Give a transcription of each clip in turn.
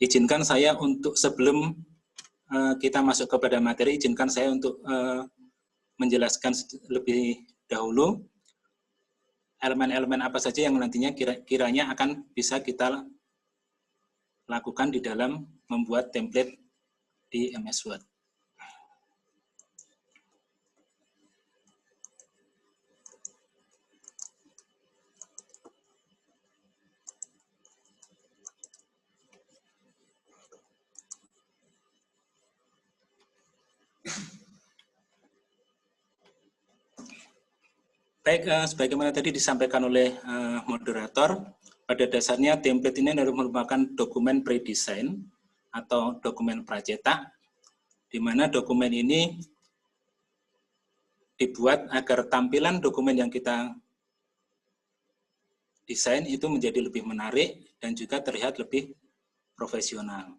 izinkan saya untuk sebelum kita masuk kepada materi, izinkan saya untuk menjelaskan lebih dahulu elemen-elemen apa saja yang nantinya kiranya akan bisa kita lakukan di dalam membuat template di MS Word. Baik, sebagaimana tadi disampaikan oleh moderator, pada dasarnya template ini merupakan dokumen pre-design atau dokumen pracetak, di mana dokumen ini dibuat agar tampilan dokumen yang kita desain itu menjadi lebih menarik dan juga terlihat lebih profesional.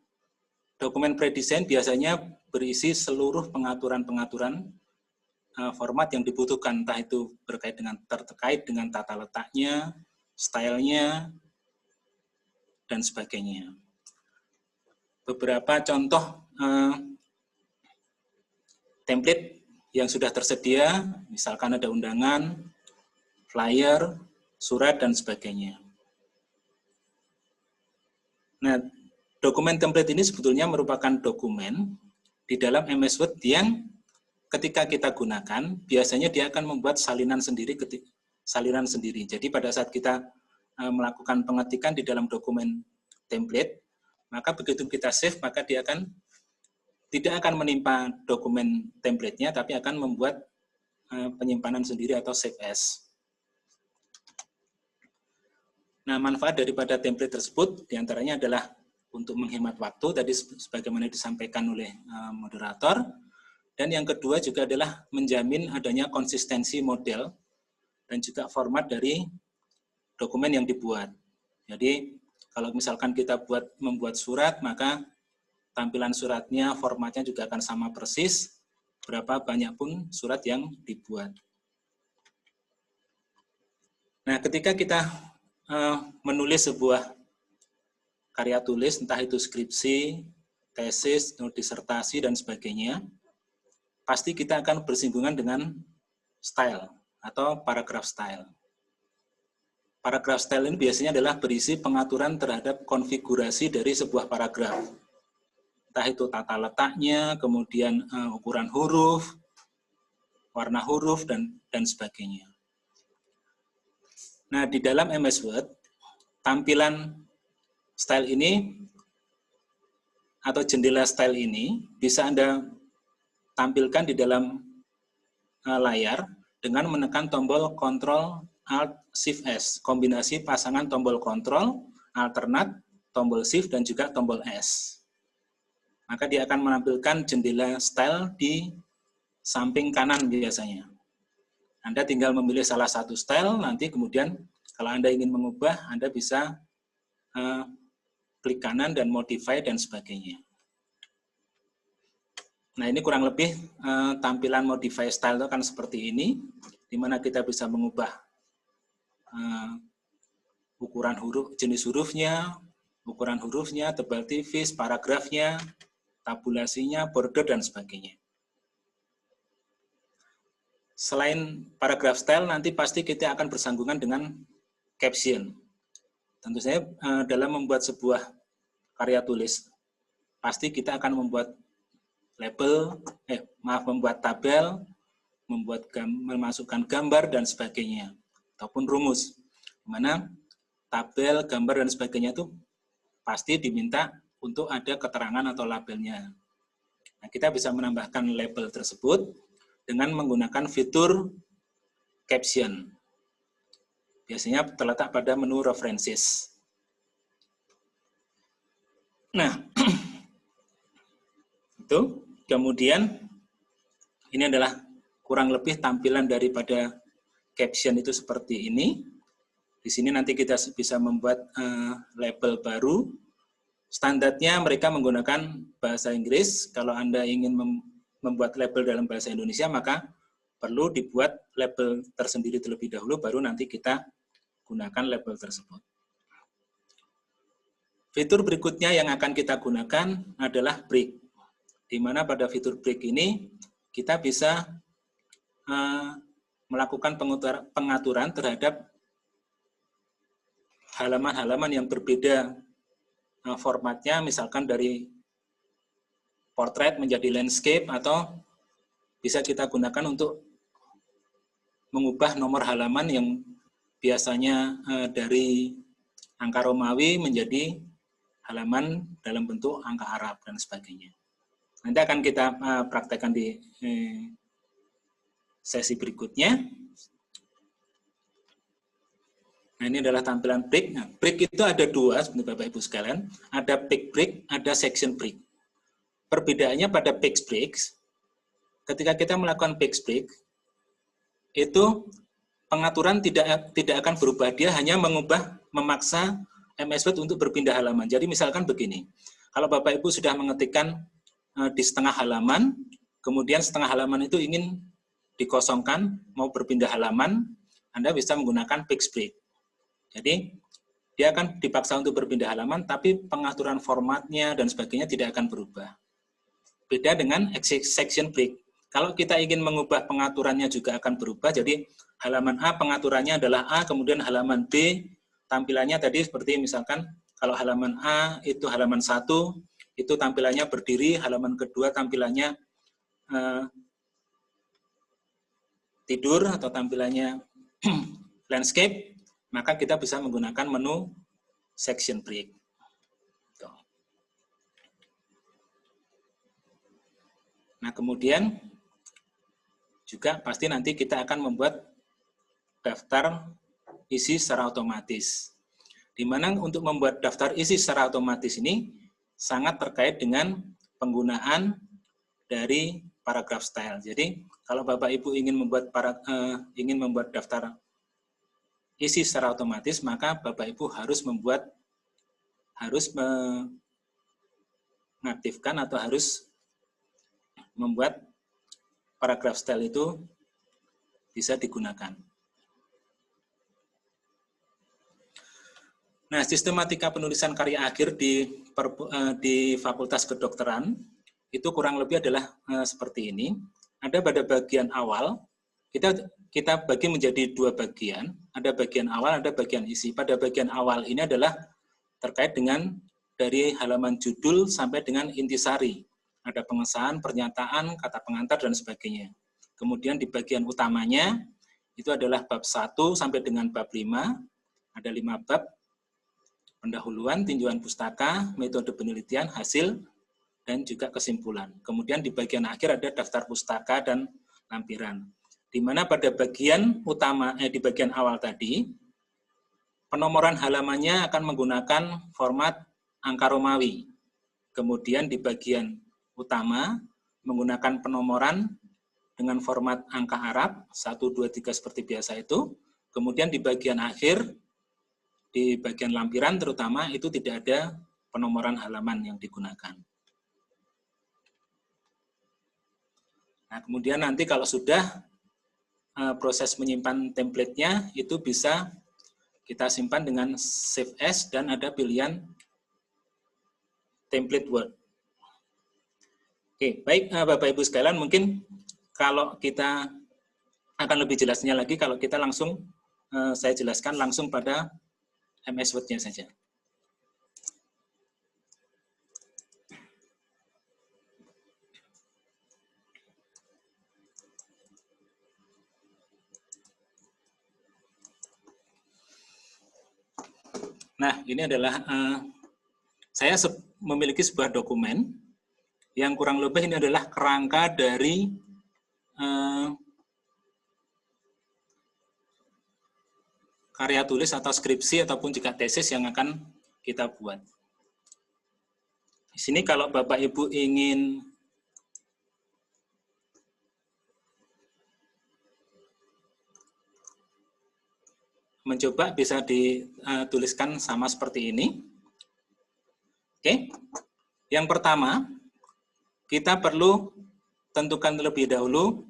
Dokumen pre-design biasanya berisi seluruh pengaturan-pengaturan format yang dibutuhkan, entah itu terkait dengan tata letaknya, stylenya, dan sebagainya. Beberapa contoh template yang sudah tersedia, misalkan ada undangan, flyer, surat, dan sebagainya. Nah, dokumen template ini sebetulnya merupakan dokumen di dalam MS Word yang ketika kita gunakan, biasanya dia akan membuat salinan sendiri. Jadi pada saat kita melakukan pengetikan di dalam dokumen template, maka begitu kita save, maka dia tidak akan menimpa dokumen template-nya, tapi akan membuat penyimpanan sendiri atau save as. Nah, manfaat daripada template tersebut diantaranya adalah untuk menghemat waktu, tadi sebagaimana disampaikan oleh moderator. Dan yang kedua juga adalah menjamin adanya konsistensi model dan juga format dari dokumen yang dibuat. Jadi kalau misalkan kita membuat surat, maka tampilan suratnya, formatnya juga akan sama persis, berapa banyak pun surat yang dibuat. Nah, ketika kita menulis sebuah karya tulis, entah itu skripsi, tesis, disertasi, dan sebagainya, pasti kita akan bersinggungan dengan style atau paragraph style. Paragraph style ini biasanya adalah berisi pengaturan terhadap konfigurasi dari sebuah paragraf. Entah itu tata letaknya, kemudian ukuran huruf, warna huruf, dan sebagainya. Nah, di dalam MS Word, tampilan style ini atau jendela style ini bisa Anda tampilkan di dalam layar dengan menekan tombol Ctrl Alt Shift S, kombinasi pasangan tombol Ctrl, alternat, tombol Shift, dan juga tombol S. Maka dia akan menampilkan jendela style di samping kanan biasanya. Anda tinggal memilih salah satu style, nanti kemudian kalau Anda ingin mengubah, Anda bisa klik kanan dan modify dan sebagainya. Nah, ini kurang lebih tampilan modify style itu kan seperti ini, di mana kita bisa mengubah ukuran huruf, jenis hurufnya, ukuran hurufnya, tebal tipis, paragrafnya, tabulasinya, border, dan sebagainya. Selain paragraph style, nanti pasti kita akan bersanggungan dengan caption. Tentu saja dalam membuat sebuah karya tulis, pasti kita akan membuat membuat tabel, memasukkan gambar dan sebagainya, ataupun rumus. Mana tabel, gambar dan sebagainya itu pasti diminta untuk ada keterangan atau labelnya. Nah, kita bisa menambahkan label tersebut dengan menggunakan fitur caption. Biasanya terletak pada menu references. Nah, itu. Kemudian ini adalah kurang lebih tampilan daripada caption itu seperti ini. Di sini nanti kita bisa membuat label baru. Standarnya mereka menggunakan bahasa Inggris. Kalau Anda ingin membuat label dalam bahasa Indonesia, maka perlu dibuat label tersendiri terlebih dahulu, baru nanti kita gunakan label tersebut. Fitur berikutnya yang akan kita gunakan adalah break. Di mana pada fitur break ini kita bisa melakukan pengaturan terhadap halaman-halaman yang berbeda formatnya, misalkan dari portrait menjadi landscape, atau bisa kita gunakan untuk mengubah nomor halaman yang biasanya dari angka Romawi menjadi halaman dalam bentuk angka Arab dan sebagainya. Nanti akan kita praktekkan di sesi berikutnya. Nah, ini adalah tampilan break. Nah, break itu ada dua sebenarnya Bapak Ibu sekalian. Ada page break, ada section break. Perbedaannya pada page break, ketika kita melakukan page break, itu pengaturan tidak akan berubah. Dia hanya memaksa MS Word untuk berpindah halaman. Jadi misalkan begini, kalau Bapak Ibu sudah mengetikkan di setengah halaman, kemudian setengah halaman itu ingin dikosongkan, mau berpindah halaman, Anda bisa menggunakan page break. Jadi dia akan dipaksa untuk berpindah halaman, tapi pengaturan formatnya dan sebagainya tidak akan berubah. Beda dengan section break. Kalau kita ingin mengubah pengaturannya juga akan berubah, jadi halaman A pengaturannya adalah A, kemudian halaman B tampilannya tadi seperti misalkan kalau halaman A itu halaman 1, itu tampilannya berdiri, halaman kedua tampilannya tidur atau tampilannya landscape, maka kita bisa menggunakan menu section break. Nah, kemudian juga pasti nanti kita akan membuat daftar isi secara otomatis. Di mana untuk membuat daftar isi secara otomatis ini sangat terkait dengan penggunaan dari paragraph style. Jadi, kalau Bapak Ibu ingin membuat daftar isi secara otomatis, maka Bapak Ibu harus mengaktifkan atau harus membuat paragraph style itu bisa digunakan. Nah, sistematika penulisan karya akhir di Fakultas Kedokteran itu kurang lebih adalah seperti ini. Ada pada bagian awal, kita bagi menjadi dua bagian. Ada bagian awal, ada bagian isi. Pada bagian awal ini adalah terkait dengan dari halaman judul sampai dengan intisari. Ada pengesahan, pernyataan, kata pengantar, dan sebagainya. Kemudian di bagian utamanya, itu adalah bab 1 sampai dengan bab 5. Ada 5 bab. Pendahuluan, tinjauan pustaka, metode penelitian, hasil, dan juga kesimpulan. Kemudian di bagian akhir ada daftar pustaka dan lampiran. Di mana pada bagian utama, di bagian awal tadi, penomoran halamannya akan menggunakan format angka Romawi. Kemudian di bagian utama menggunakan penomoran dengan format angka Arab, 1, 2, 3 seperti biasa itu. Kemudian di bagian akhir, di bagian lampiran terutama, itu tidak ada penomoran halaman yang digunakan. Nah, kemudian nanti kalau sudah proses menyimpan template-nya, itu bisa kita simpan dengan Save As dan ada pilihan template Word. Oke, baik Bapak Ibu sekalian, mungkin kalau kita akan lebih jelasnya lagi kalau kita langsung, saya jelaskan langsung pada MS Word-nya saja. Nah, ini adalah, saya memiliki sebuah dokumen yang kurang lebih ini adalah kerangka dari karya tulis atau skripsi ataupun juga tesis yang akan kita buat. Di sini kalau Bapak Ibu ingin mencoba, bisa dituliskan sama seperti ini. Oke. Yang pertama, kita perlu tentukan terlebih dahulu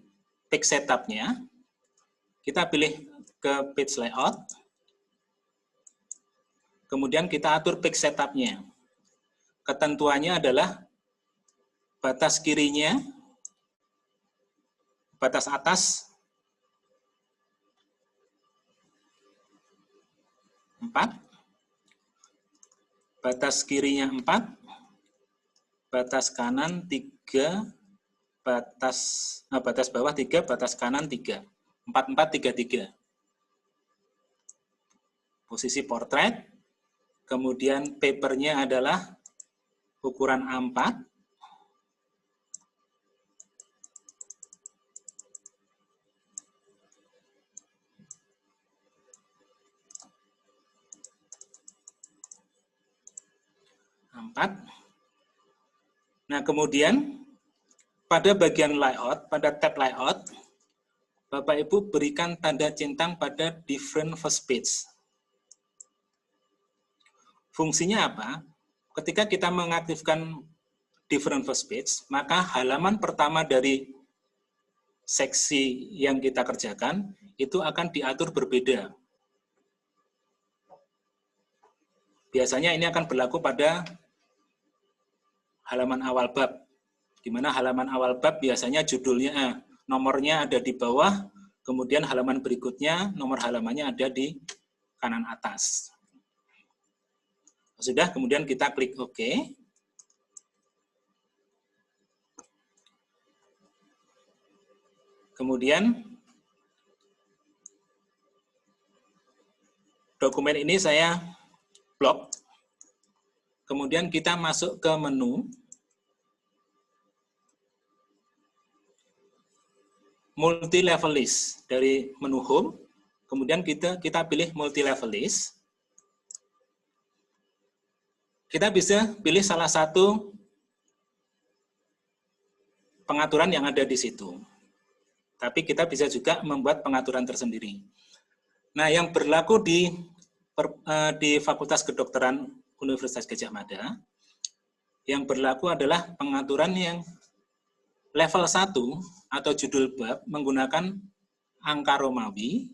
page setup-nya. Kita pilih ke page layout. Kemudian kita atur page setup-nya. ketentuannya adalah batas kirinya, batas atas 4, batas kirinya 4, batas kanan 3, batas bawah 3, batas kanan 3. 4, 4, 3, 3. Posisi portrait, kemudian papernya adalah ukuran A4, Nah, kemudian pada bagian layout, pada tab layout, Bapak Ibu berikan tanda centang pada different first page. Fungsinya apa? Ketika kita mengaktifkan different first page, maka halaman pertama dari seksi yang kita kerjakan itu akan diatur berbeda. Biasanya ini akan berlaku pada halaman awal bab, di mana halaman awal bab biasanya judulnya, nomornya ada di bawah, kemudian halaman berikutnya nomor halamannya ada di kanan atas. Sudah, kemudian kita klik OK. Kemudian dokumen ini saya blok. Kemudian kita masuk ke menu multi level list dari menu home. Kemudian kita pilih multi level list. Kita bisa pilih salah satu pengaturan yang ada di situ. Tapi kita bisa juga membuat pengaturan tersendiri. Nah, yang berlaku di Fakultas Kedokteran Universitas Gadjah Mada, yang berlaku adalah pengaturan yang level 1 atau judul bab menggunakan angka Romawi,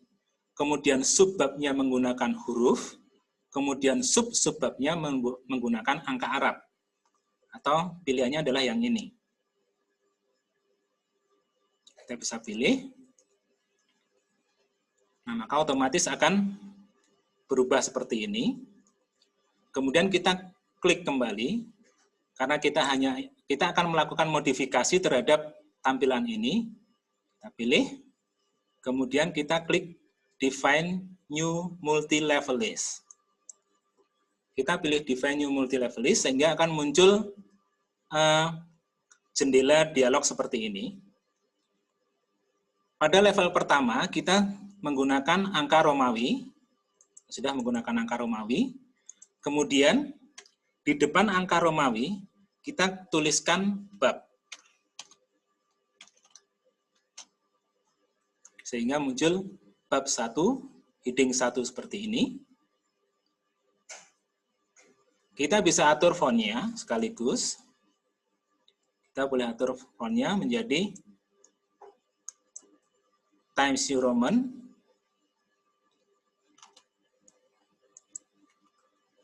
kemudian subbabnya menggunakan huruf, kemudian sub-subbabnya menggunakan angka Arab. Atau pilihannya adalah yang ini. Kita bisa pilih. Nah, maka otomatis akan berubah seperti ini. Kemudian kita klik kembali, karena kita akan melakukan modifikasi terhadap tampilan ini. Kita pilih, kemudian kita klik Define New Multi-Level List. Kita pilih Define New Multi-Level List, sehingga akan muncul jendela dialog seperti ini. Pada level pertama, kita menggunakan angka Romawi, sudah menggunakan angka Romawi. Kemudian, di depan angka Romawi, kita tuliskan bab. Sehingga muncul bab 1, heading 1 seperti ini. Kita bisa atur fontnya sekaligus. Kita boleh atur fontnya menjadi Times New Roman.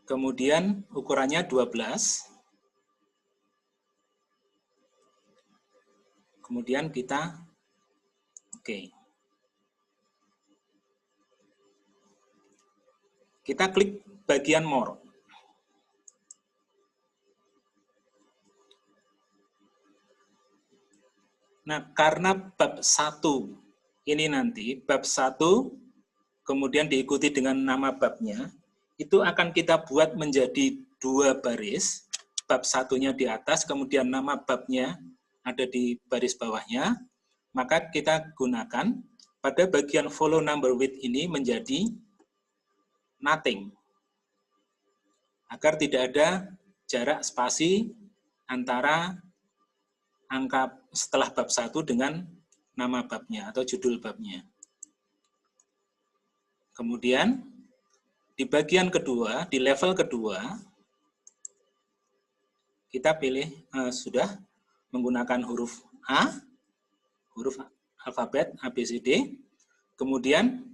Kemudian ukurannya 12. Kemudian kita oke. Kita klik bagian more. Nah, karena bab 1 ini nanti, bab 1 kemudian diikuti dengan nama babnya, itu akan kita buat menjadi 2 baris, bab 1-nya di atas, kemudian nama babnya ada di baris bawahnya, maka kita gunakan pada bagian follow number with ini menjadi nothing, agar tidak ada jarak spasi antara angka setelah bab 1 dengan nama babnya atau judul babnya. Kemudian di bagian kedua, di level kedua, kita pilih sudah menggunakan huruf A, huruf alfabet ABCD. Kemudian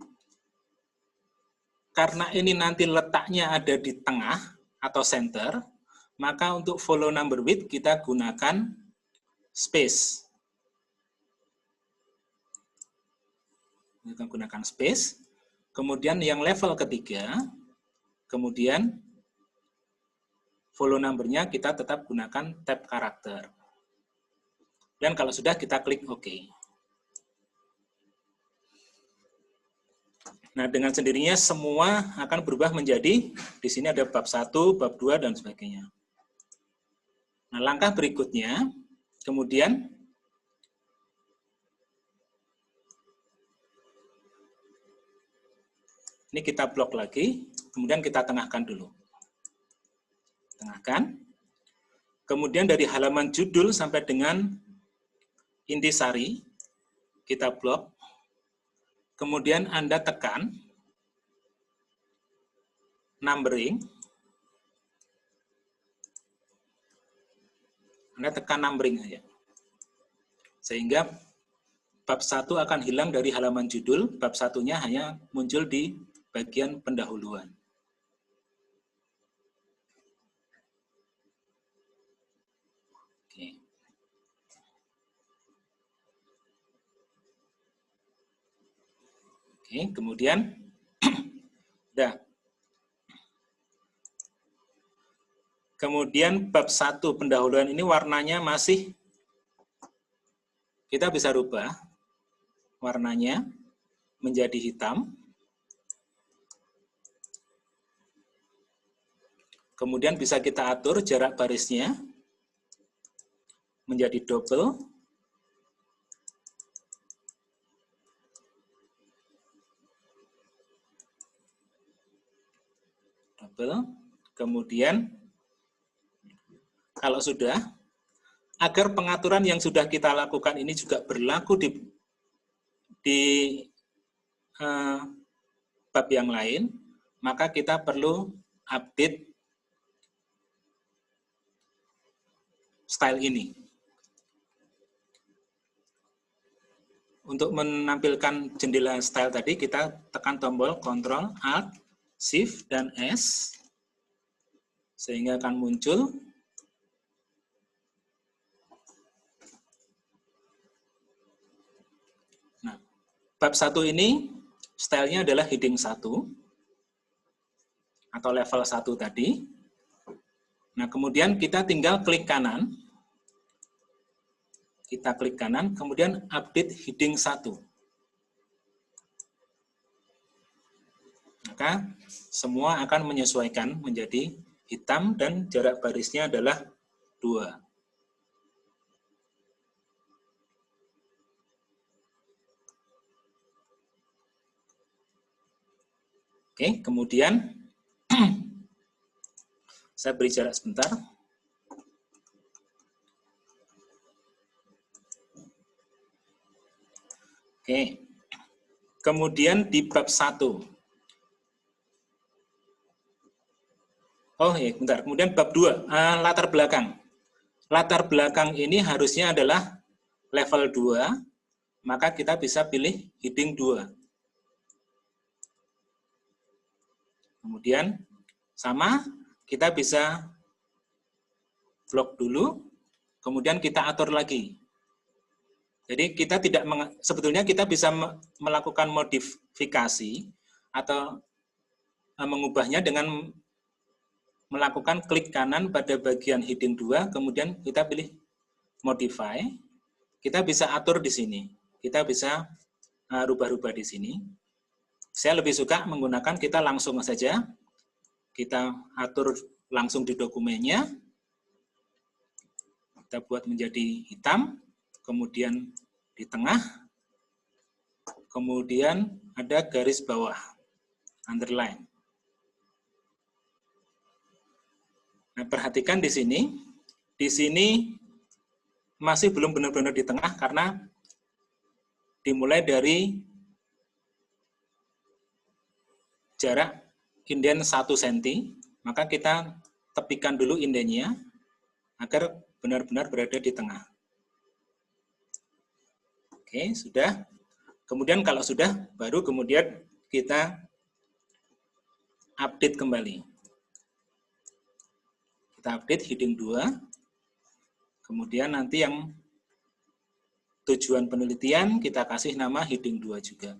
karena ini nanti letaknya ada di tengah atau center, maka untuk follow number with kita gunakan space. Kita gunakan space. Kemudian yang level ketiga, kemudian follow number-nya kita tetap gunakan tab karakter. Dan kalau sudah kita klik OK. Nah, dengan sendirinya semua akan berubah menjadi, di sini ada bab 1, bab 2, dan sebagainya. Nah, langkah berikutnya, kemudian ini kita blok lagi, kemudian kita tengahkan dulu. Tengahkan. Kemudian dari halaman judul sampai dengan intisari, kita blok. Kemudian Anda tekan numbering. Anda tekan numbering saja. Sehingga bab 1 akan hilang dari halaman judul, bab 1-nya hanya muncul di bagian pendahuluan. Oke. Oke, kemudian dah. Kemudian bab 1 pendahuluan ini warnanya masih kita bisa rubah warnanya menjadi hitam. Kemudian bisa kita atur jarak barisnya menjadi double. Kemudian kalau sudah, agar pengaturan yang sudah kita lakukan ini juga berlaku di bab yang lain, maka kita perlu update style ini. Untuk menampilkan jendela style tadi, kita tekan tombol Ctrl, Alt, Shift, dan S, sehingga akan muncul. Nah, bab 1 ini, stylenya adalah heading 1, atau level 1 tadi. Nah, kemudian kita tinggal klik kanan. Kita klik kanan, kemudian update heading 1. Maka semua akan menyesuaikan menjadi hitam dan jarak barisnya adalah 2. Oke, kemudian saya beri jarak sebentar. Oke, kemudian di bab 1. Oh ya, bentar. Kemudian bab 2, latar belakang. Latar belakang ini harusnya adalah level 2, maka kita bisa pilih heading 2. Kemudian sama, kita bisa blok dulu, kemudian kita atur lagi. Jadi kita tidak sebetulnya kita bisa melakukan modifikasi atau mengubahnya dengan melakukan klik kanan pada bagian heading 2, kemudian kita pilih modify. Kita bisa atur di sini. Kita bisa rubah-rubah di sini. Saya lebih suka menggunakan kita langsung saja. Kita atur langsung di dokumennya. Kita buat menjadi hitam, kemudian di tengah, kemudian ada garis bawah, underline. Nah, perhatikan di sini masih belum benar-benar di tengah karena dimulai dari jarak inden 1 cm, maka kita tepikan dulu indennya agar benar-benar berada di tengah. Oke, sudah. Kemudian kalau sudah, baru kemudian kita update kembali. Kita update heading 2. Kemudian nanti yang tujuan penelitian kita kasih nama heading 2 juga.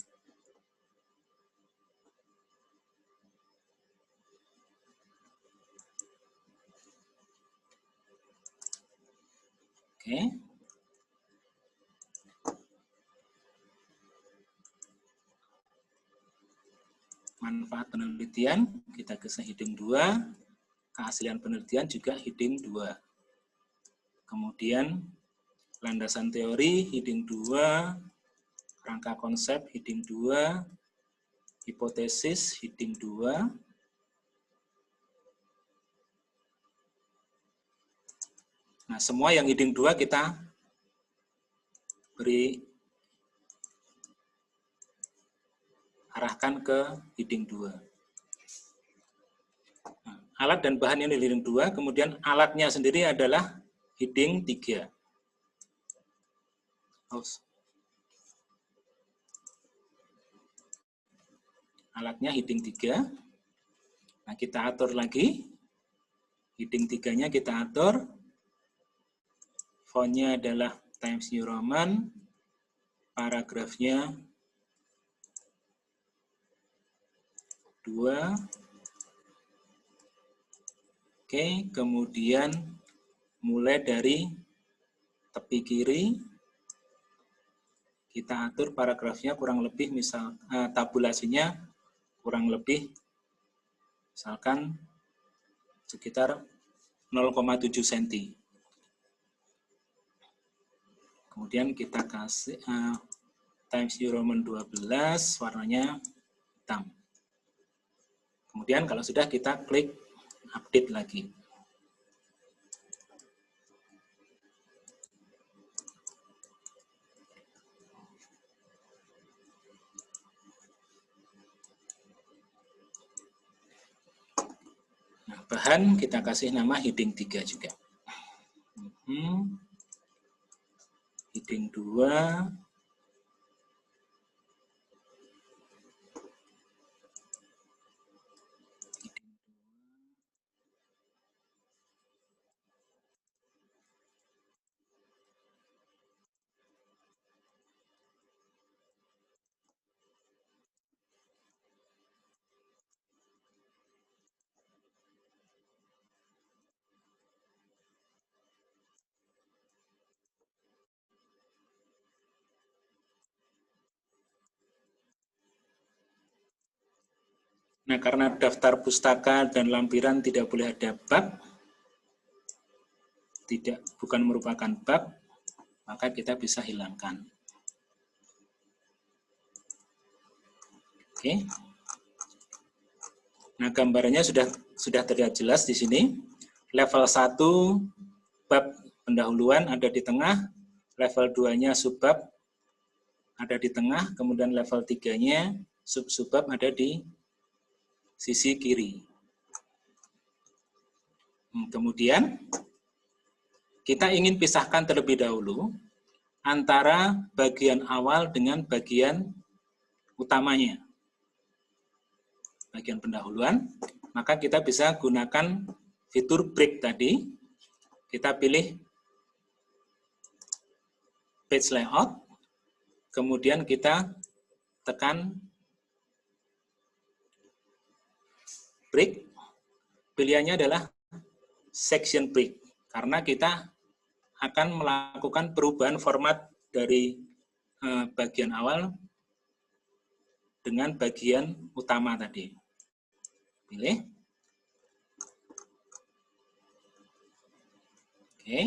Oke. Manfaat penelitian kita kasih heading 2. Keaslian penelitian juga heading 2. Kemudian landasan teori heading 2, rangka konsep heading 2, hipotesis heading 2. Nah, semua yang heading 2 kita beri arahkan ke heading 2. Nah, alat dan bahan ini heading 2, kemudian alatnya sendiri adalah heading 3. Alatnya heading 3. Nah, kita atur lagi. Heading 3-nya kita atur. Font-nya adalah Times New Roman. Paragrafnya 2. Oke, kemudian mulai dari tepi kiri. Kita atur paragrafnya kurang lebih, misal tabulasinya kurang lebih misalkan sekitar 0,7 cm. Kemudian kita kasih Times New Roman 12, warnanya hitam. Kemudian kalau sudah, kita klik update lagi. Nah, bahan kita kasih nama heading 3 juga. Heading 2. Nah, karena daftar pustaka dan lampiran tidak boleh ada bab, bukan merupakan bab, maka kita bisa hilangkan. Oke. Nah, gambarannya sudah terlihat jelas di sini. Level 1 bab pendahuluan ada di tengah, level 2-nya subbab ada di tengah, kemudian level 3-nya sub-subbab ada di sisi kiri. Kemudian kita ingin pisahkan terlebih dahulu antara bagian awal dengan bagian utamanya. Bagian pendahuluan, maka kita bisa gunakan fitur break tadi. Kita pilih page layout, kemudian kita tekan break. Pilihannya adalah section break, karena kita akan melakukan perubahan format dari bagian awal dengan bagian utama tadi. Pilih. Oke.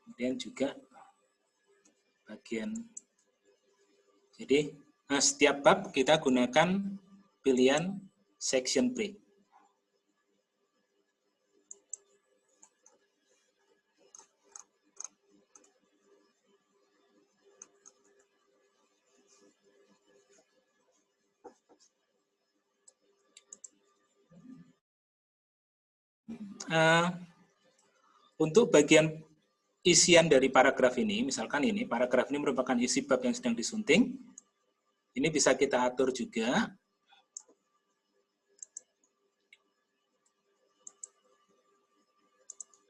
Kemudian juga bagian. Jadi, setiap bab kita gunakan pilihan section break. Untuk bagian isian dari paragraf ini, misalkan ini, paragraf ini merupakan isi bab yang sedang disunting, ini bisa kita atur juga.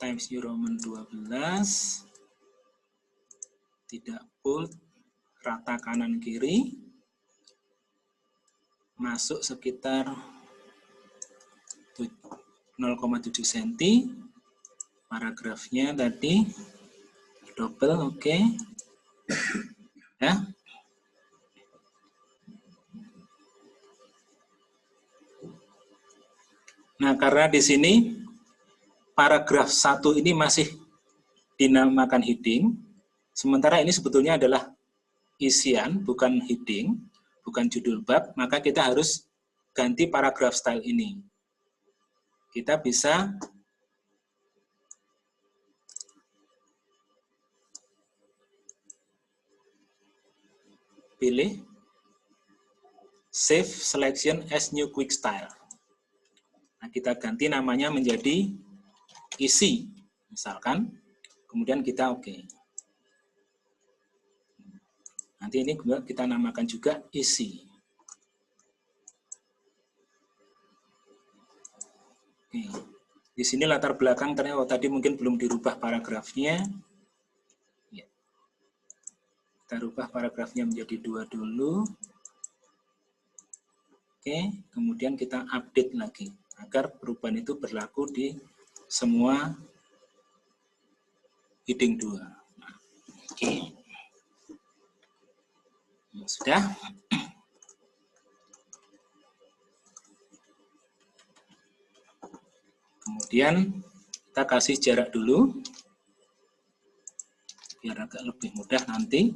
Times New Roman 12. Tidak bold. Rata kanan kiri. Masuk sekitar 0,7 cm. Paragrafnya tadi double, oke. Ya. Nah, karena di sini paragraf 1 ini masih dinamakan heading, sementara ini sebetulnya adalah isian, bukan heading, bukan judul bab, maka kita harus ganti paragraf style ini. Kita bisa pilih Save Selection as New Quick Style. Nah, kita ganti namanya menjadi isi, misalkan, kemudian kita oke. Nanti ini kita namakan juga isi. Oke. Di sini latar belakang ternyata tadi mungkin belum dirubah paragrafnya. Ya. Kita rubah paragrafnya menjadi 2 dulu. Oke, kemudian kita update lagi agar perubahan itu berlaku di semua heading 2. Nah, oke. Sudah. Kemudian kita kasih jarak dulu biar agak lebih mudah nanti.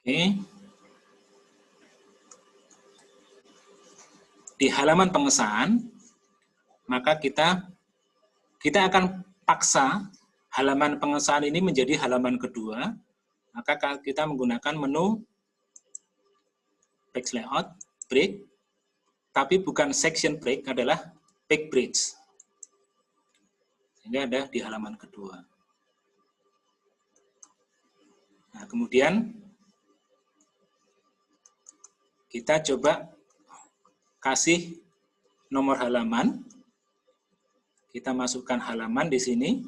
Oke. Di halaman pengesahan, maka kita akan paksa halaman pengesahan ini menjadi halaman kedua, maka kita menggunakan menu page layout, break, tapi bukan section break, adalah page bridge. Ini ada di halaman kedua. Nah, kemudian kita coba kasih nomor halaman. Kita masukkan halaman di sini.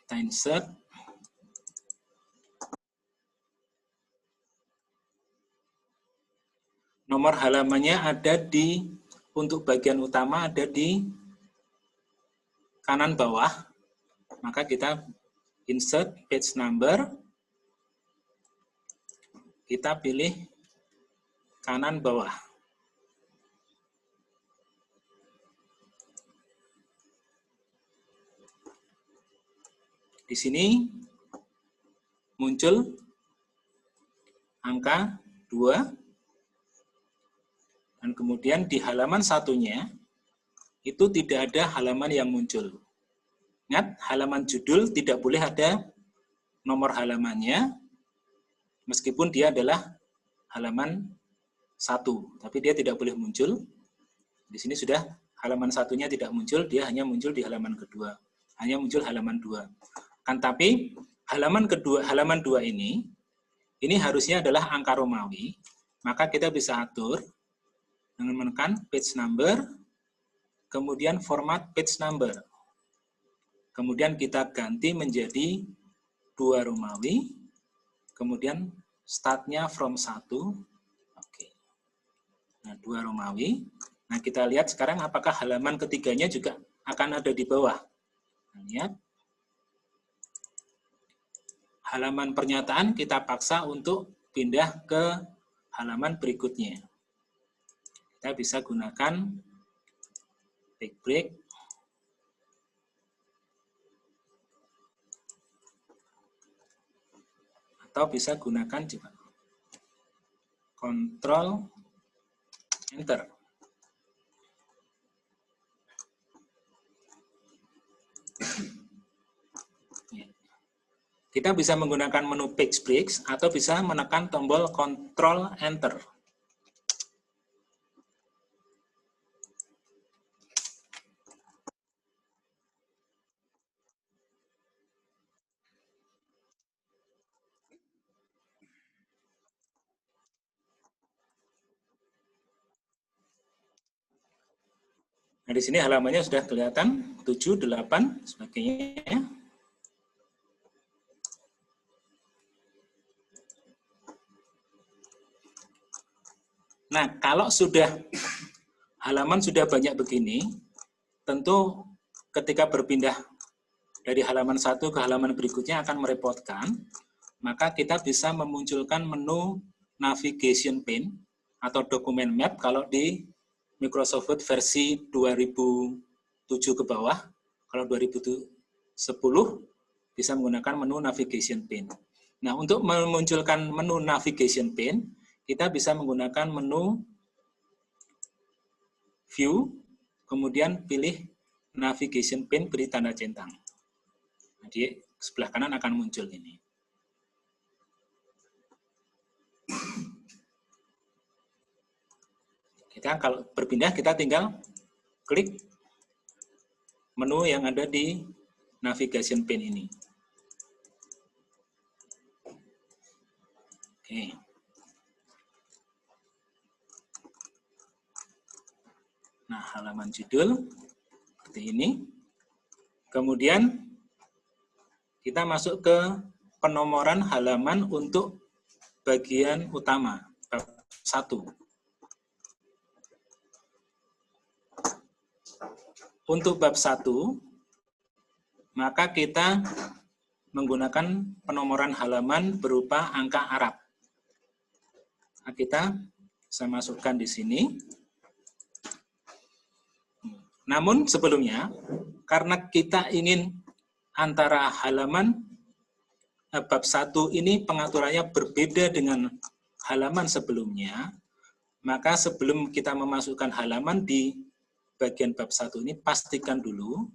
Kita insert. Nomor halamannya ada di, untuk bagian utama ada di kanan bawah. Maka kita insert page number. Kita pilih kanan bawah. Di sini muncul angka 2. Dan kemudian di halaman satunya, itu tidak ada halaman yang muncul. Ingat, halaman judul tidak boleh ada nomor halamannya, meskipun dia adalah halaman 1, tapi dia tidak boleh muncul. Di sini sudah halaman satunya tidak muncul, dia hanya muncul di halaman kedua. Hanya muncul halaman 2. Kan tapi halaman kedua, halaman 2 ini harusnya adalah angka Romawi, maka kita bisa atur dengan menekan page number, kemudian format page number. Kemudian kita ganti menjadi 2 Romawi, kemudian startnya from 1. Oke. Nah, 2 Romawi. Nah, kita lihat sekarang apakah halaman ketiganya juga akan ada di bawah. Nah, lihat. Halaman pernyataan kita paksa untuk pindah ke halaman berikutnya. Kita bisa gunakan page break atau bisa gunakan juga Ctrl Enter. Kita bisa menggunakan menu page breaks atau bisa menekan tombol Ctrl Enter. Nah, di sini halamannya sudah kelihatan 7, 8, sebagainya. Nah, kalau sudah halaman sudah banyak begini, tentu ketika berpindah dari halaman satu ke halaman berikutnya akan merepotkan, maka kita bisa memunculkan menu navigation pane atau document map kalau di Microsoft Word versi 2007 ke bawah. Kalau 2010 bisa menggunakan menu navigation pane. Nah, untuk memunculkan menu navigation pane, kita bisa menggunakan menu view, kemudian pilih navigation pane beri tanda centang. Nah, di sebelah kanan akan muncul ini. Kita kalau berpindah, kita tinggal klik menu yang ada di navigation pane ini. Oke. Nah, halaman judul seperti ini. Kemudian kita masuk ke penomoran halaman untuk bagian utama, bab 1. Untuk bab 1, maka kita menggunakan penomoran halaman berupa angka Arab. Nah, kita bisa masukkan di sini. Namun sebelumnya, karena kita ingin antara halaman bab 1 ini pengaturannya berbeda dengan halaman sebelumnya, maka sebelum kita memasukkan halaman di bagian bab 1 ini, pastikan dulu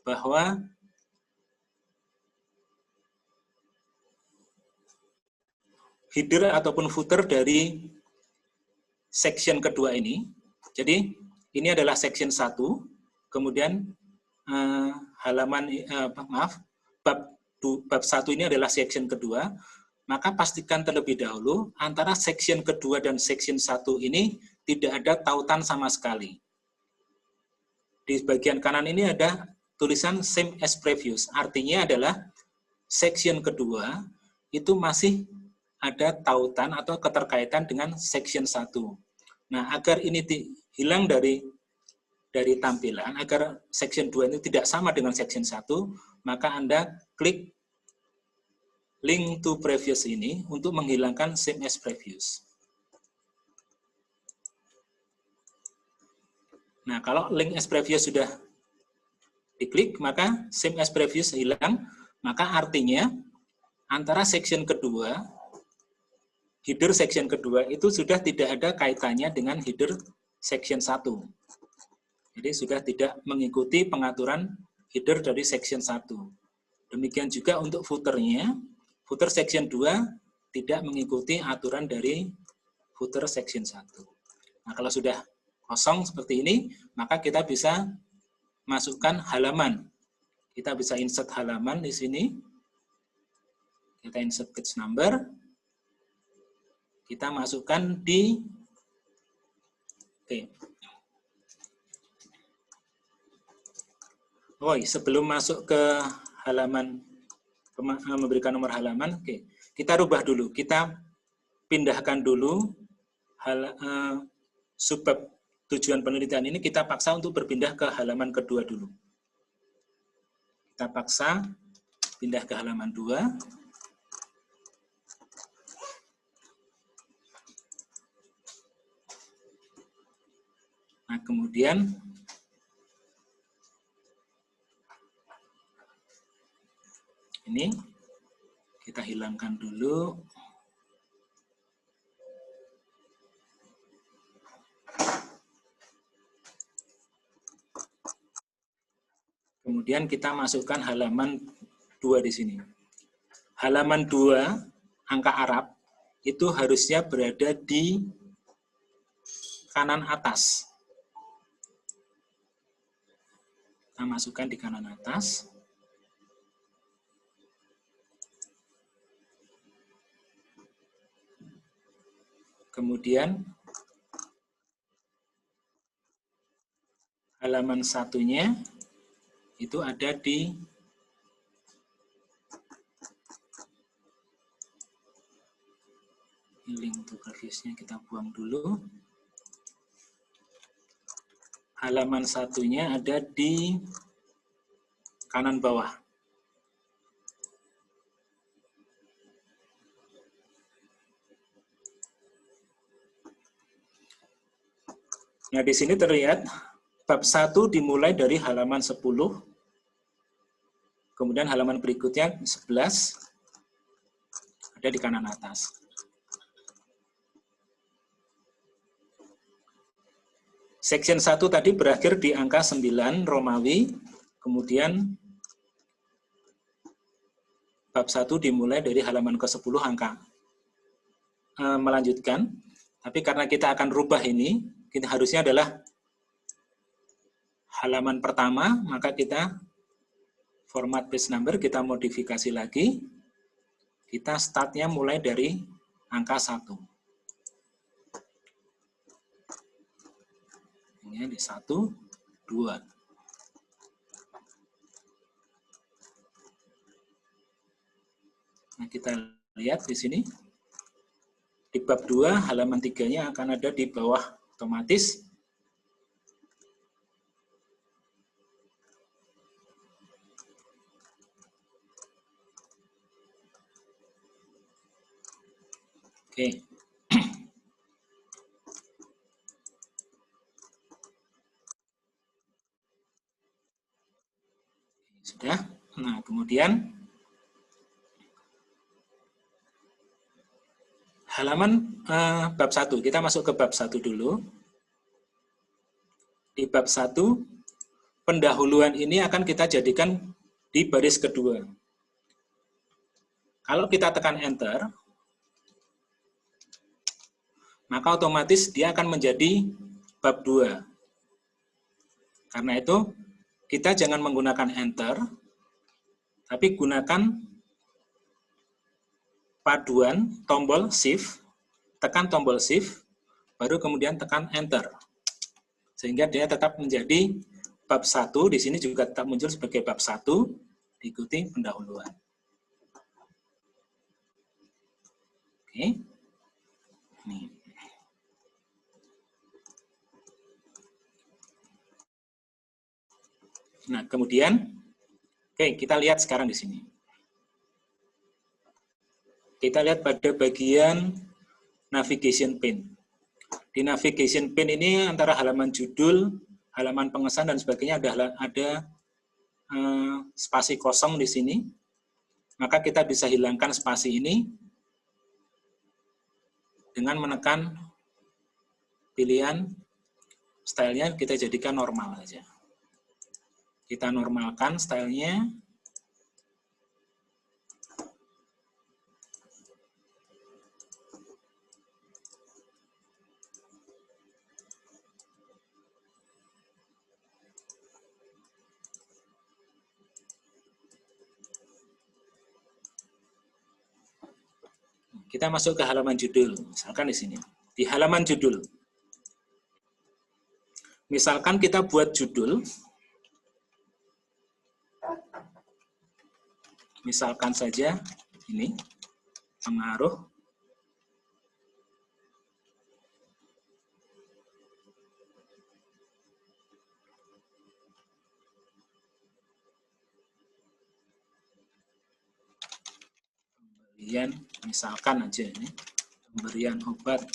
bahwa header ataupun footer dari section kedua ini, jadi ini adalah section 1, kemudian halaman bab 1 ini adalah section kedua, maka pastikan terlebih dahulu antara section kedua dan section 1 ini tidak ada tautan sama sekali. Di bagian kanan ini ada tulisan same as previous, artinya adalah section kedua itu masih ada tautan atau keterkaitan dengan section 1. Nah, agar ini hilang dari tampilan, agar section 2 ini tidak sama dengan section 1, maka Anda klik link to previous ini untuk menghilangkan same as previous. Nah, kalau link as previous sudah diklik, maka same as previous hilang, maka artinya antara section kedua, header section kedua itu sudah tidak ada kaitannya dengan header section 1. Jadi sudah tidak mengikuti pengaturan header dari section 1. Demikian juga untuk footernya, footer section 2 tidak mengikuti aturan dari footer section 1. Nah, kalau sudah kosong seperti ini, maka kita bisa masukkan halaman. Kita bisa insert halaman di sini. Kita insert page number. Kita masukkan di sebelum masuk ke halaman, memberikan nomor halaman, kita rubah dulu. Kita pindahkan dulu subbab tujuan penelitian ini, kita paksa untuk berpindah ke halaman kedua dulu. Kita paksa pindah ke halaman 2. Nah, kemudian ini kita hilangkan dulu. Kemudian kita masukkan halaman 2 di sini. Halaman 2, angka Arab, itu harusnya berada di kanan atas. Kita masukkan di kanan atas. Kemudian halaman satunya itu ada di link to previous-nya kita buang dulu. Halaman satunya ada di kanan bawah. Nah, di sini terlihat bab 1 dimulai dari halaman 10, kemudian halaman berikutnya 11, ada di kanan atas. Section 1 tadi berakhir di angka 9 Romawi, kemudian bab 1 dimulai dari halaman ke-10 angka. Melanjutkan, tapi karena kita akan rubah ini, kita harusnya adalah halaman pertama, maka kita format page number, kita modifikasi lagi, kita startnya mulai dari angka 1. Ini di 1, 2. Nah, kita lihat di sini. Di bab 2, halaman 3-nya akan ada di bawah otomatis. Oke. Sudah. Nah, kemudian halaman bab 1. Kita masuk ke bab 1 dulu. Di bab 1, pendahuluan ini akan kita jadikan di baris kedua. Kalau kita tekan enter, maka otomatis dia akan menjadi bab 2. Karena itu, kita jangan menggunakan enter, tapi gunakan paduan tombol shift, tekan tombol shift, baru kemudian tekan enter. Sehingga dia tetap menjadi bab 1, di sini juga tetap muncul sebagai bab 1, diikuti pendahuluan. Oke. Nih. Nah, kemudian, oke, kita lihat sekarang di sini. Kita lihat pada bagian navigation pane. Di navigation pane ini antara halaman judul, halaman pengesan, dan sebagainya ada spasi kosong di sini. Maka kita bisa hilangkan spasi ini dengan menekan pilihan stylenya, kita jadikan normal saja. Kita normalkan stylenya. Kita masuk ke halaman judul, misalkan di sini. Di halaman judul, misalkan kita buat judul, misalkan saja ini, pengaruh pemberian, misalkan aja ini, pemberian obat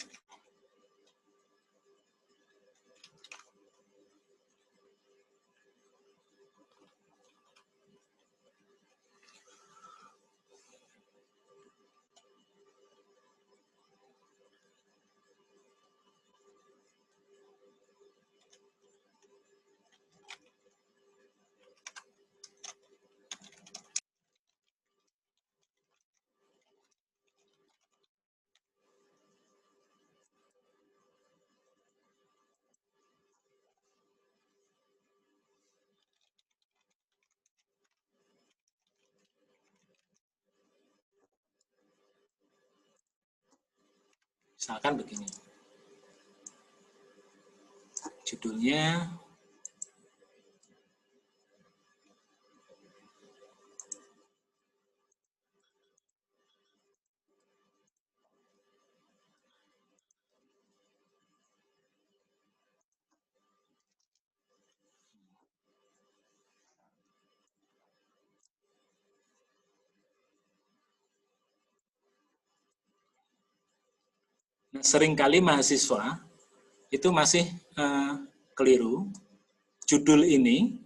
misalkan begini. Judulnya Seringkali mahasiswa itu masih keliru. Judul ini,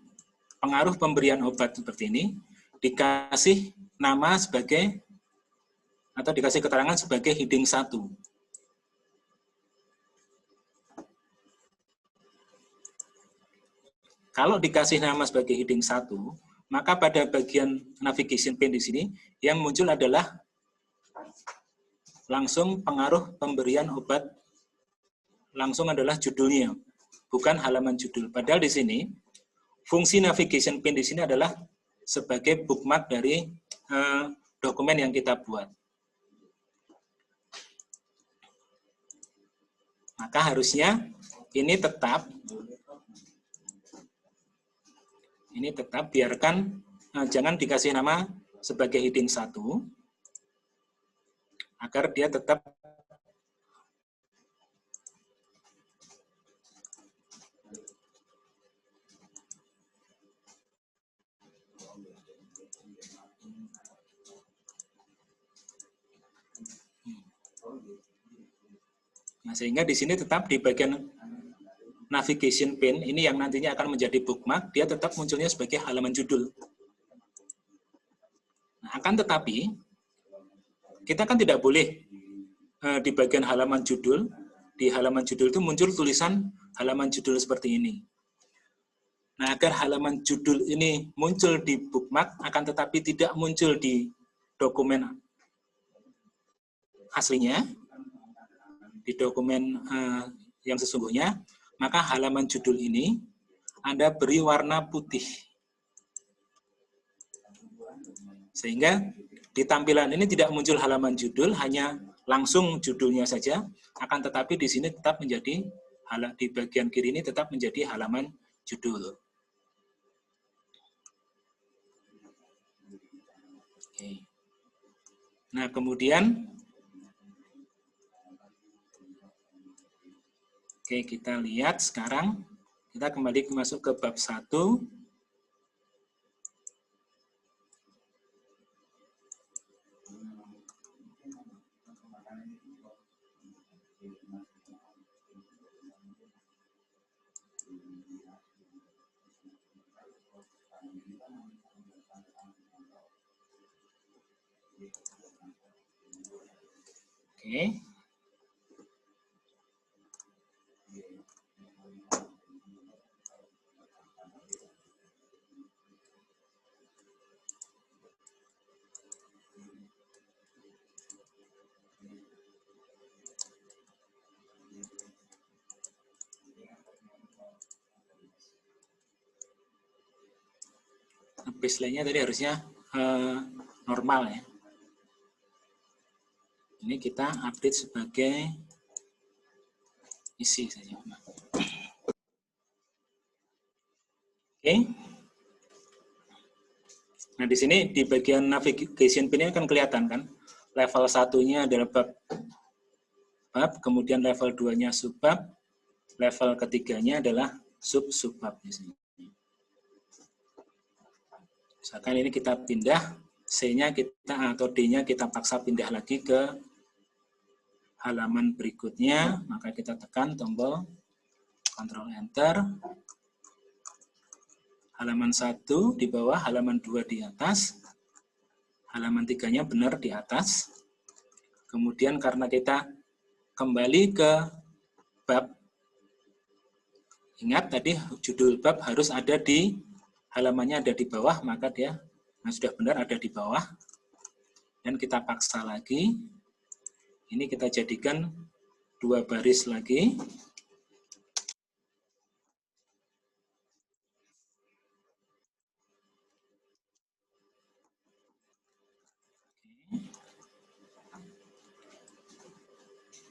pengaruh pemberian obat seperti ini, dikasih nama sebagai, atau dikasih keterangan sebagai heading 1. Kalau dikasih nama sebagai heading 1, maka pada bagian navigation pane di sini, yang muncul adalah langsung pengaruh pemberian obat, langsung adalah judulnya, bukan halaman judul. Padahal di sini, fungsi navigation pane di sini adalah sebagai bookmark dari dokumen yang kita buat. Maka harusnya ini tetap biarkan, jangan dikasih nama sebagai heading 1, agar dia tetap sehingga di sini tetap di bagian navigation pane ini yang nantinya akan menjadi bookmark, dia tetap munculnya sebagai halaman judul. Nah, akan tetapi kita kan tidak boleh di bagian halaman judul, di halaman judul itu muncul tulisan halaman judul seperti ini. Nah, agar halaman judul ini muncul di bookmark, akan tetapi tidak muncul di dokumen aslinya, di dokumen yang sesungguhnya, maka halaman judul ini Anda beri warna putih. Sehingga di tampilan ini tidak muncul halaman judul, hanya langsung judulnya saja, akan tetapi di sini tetap menjadi, di bagian kiri ini tetap menjadi halaman judul. Oke. Nah, kemudian kita lihat sekarang, kita kembali masuk ke bab 1. Oke. Baseline-nya tadi harusnya normal ya. Ini kita update sebagai isi saja. Oke. Nah, di sini di bagian navigation pane akan kelihatan kan, level 1-nya adalah bab, kemudian level 2-nya subbab, level ketiganya adalah subbab di sini. Misalkan ini kita pindah, C-nya kita atau D-nya kita paksa pindah lagi ke halaman berikutnya, maka kita tekan tombol Ctrl Enter. Halaman 1 di bawah, halaman 2 di atas, halaman 3-nya benar di atas. Kemudian karena kita kembali ke bab, ingat tadi judul bab harus ada di, halamannya ada di bawah, maka dia sudah benar ada di bawah. Dan kita paksa lagi, ini kita jadikan 2 baris lagi.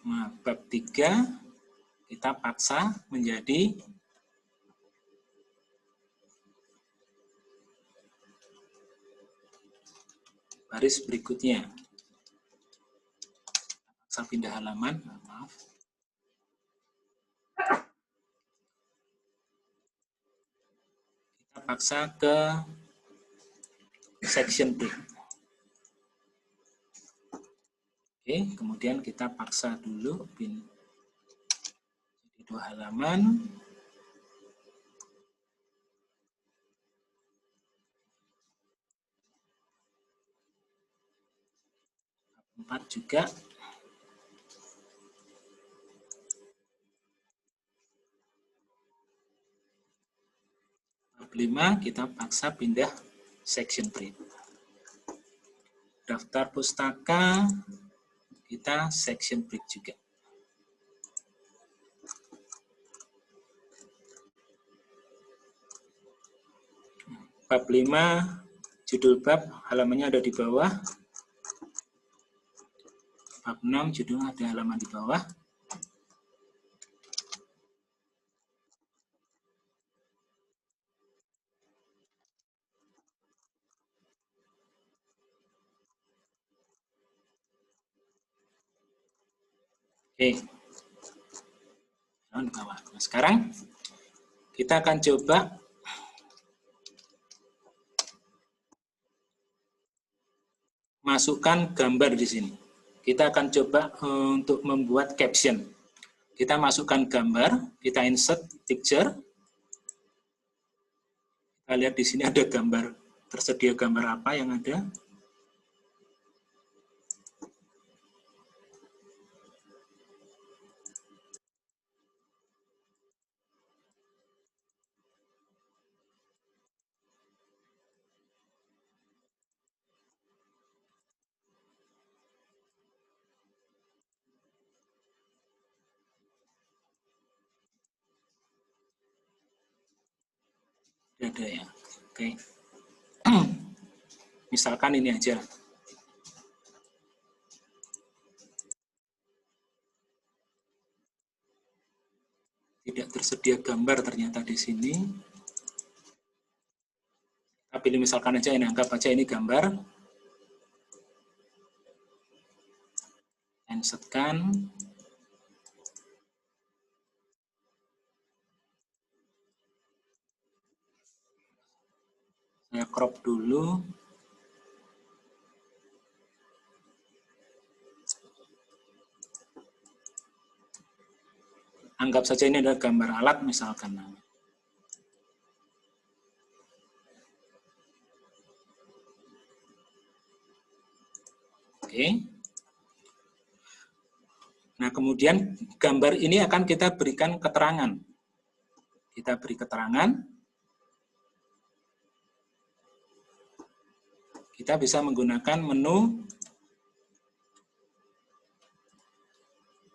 Nah, bab 3 kita paksa menjadi baris berikutnya. Paksa pindah halaman, maaf. Kita paksa ke section break. Oke, kemudian kita paksa dulu jadi 2 halaman. 4 juga. Bab 5 kita paksa pindah section print. Daftar pustaka kita section print juga. Bab 5 judul bab halamannya ada di bawah. Bab 6 judul ada halaman di bawah. Oke. Nah, sekarang kita akan coba masukkan gambar di sini. Kita akan coba untuk membuat caption. Kita masukkan gambar, kita insert picture. Kita lihat di sini ada gambar, tersedia gambar apa yang ada. Ada ya. Oke. Misalkan ini aja. Tidak tersedia gambar ternyata di sini. Kita pilih misalkan aja ini, anggap aja ini gambar. Insertkan. Saya crop dulu. Anggap saja ini adalah gambar alat misalkan. Oke. Nah, kemudian gambar ini akan kita berikan keterangan. Kita beri keterangan. Kita bisa menggunakan menu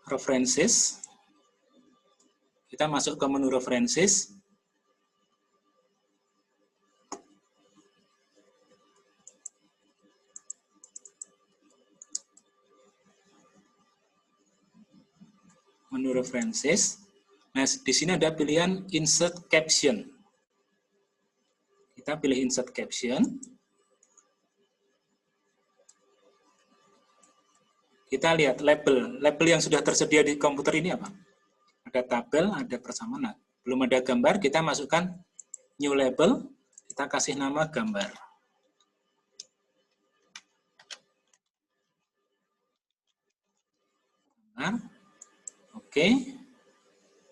references. Kita masuk ke menu references. Menu references. Nah, di sini ada pilihan insert caption. Kita pilih insert caption. Kita lihat label. Label yang sudah tersedia di komputer ini apa? Ada tabel, ada persamaan. Nah, belum ada gambar, kita masukkan new label. Kita kasih nama gambar. Nah, oke.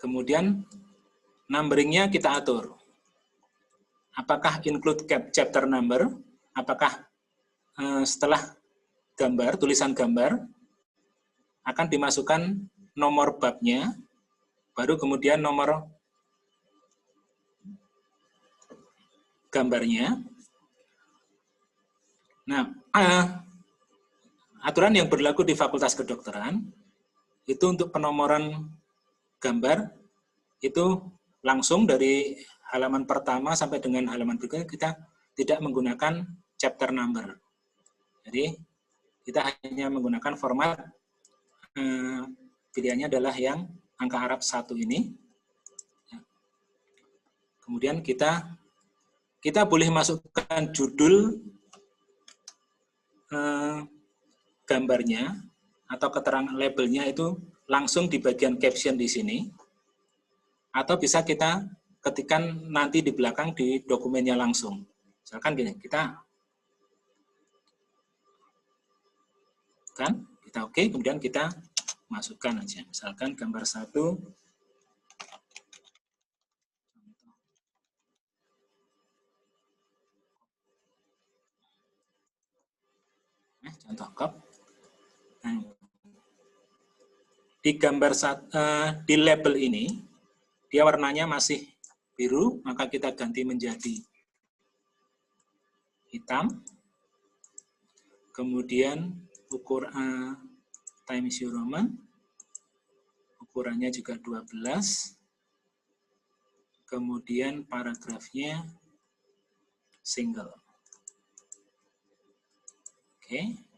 Kemudian numbering-nya kita atur. Apakah include chapter number? Apakah setelah gambar, tulisan gambar, akan dimasukkan nomor babnya, baru kemudian nomor gambarnya. Nah, aturan yang berlaku di Fakultas Kedokteran, itu untuk penomoran gambar, itu langsung dari halaman pertama sampai dengan halaman berikutnya kita tidak menggunakan chapter number. Jadi kita hanya menggunakan format pilihannya adalah yang angka Arab 1 ini. Kemudian kita boleh masukkan judul gambarnya atau keterangan labelnya itu langsung di bagian caption di sini. Atau bisa kita ketikkan nanti di belakang di dokumennya langsung. Misalkan gini, kita Kita oke, kemudian kita masukkan aja. Misalkan gambar 1. Contoh cop. Nah, di gambar di label ini, dia warnanya masih biru, maka kita ganti menjadi hitam. Kemudian ukuran Times New Roman, ukurannya juga 12. Kemudian paragrafnya single. Oke.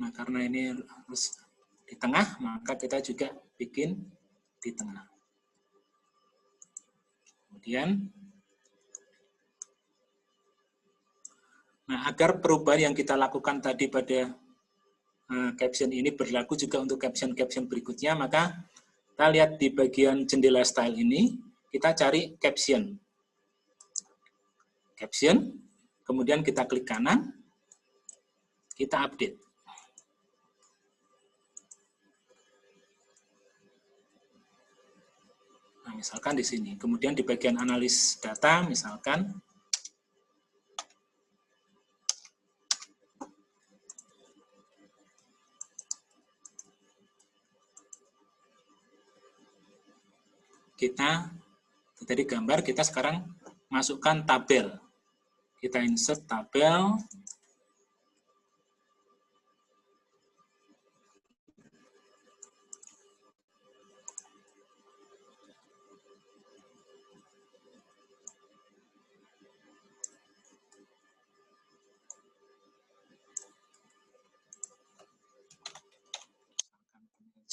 Nah, karena ini harus di tengah, maka kita juga bikin di tengah. Kemudian, nah, agar perubahan yang kita lakukan tadi pada caption ini berlaku juga untuk caption-caption berikutnya, maka kita lihat di bagian jendela style ini, kita cari caption. Caption, kemudian kita klik kanan, kita update. Nah, misalkan di sini. Kemudian di bagian analis data, misalkan kita tadi gambar, kita sekarang masukkan tabel. Kita insert tabel.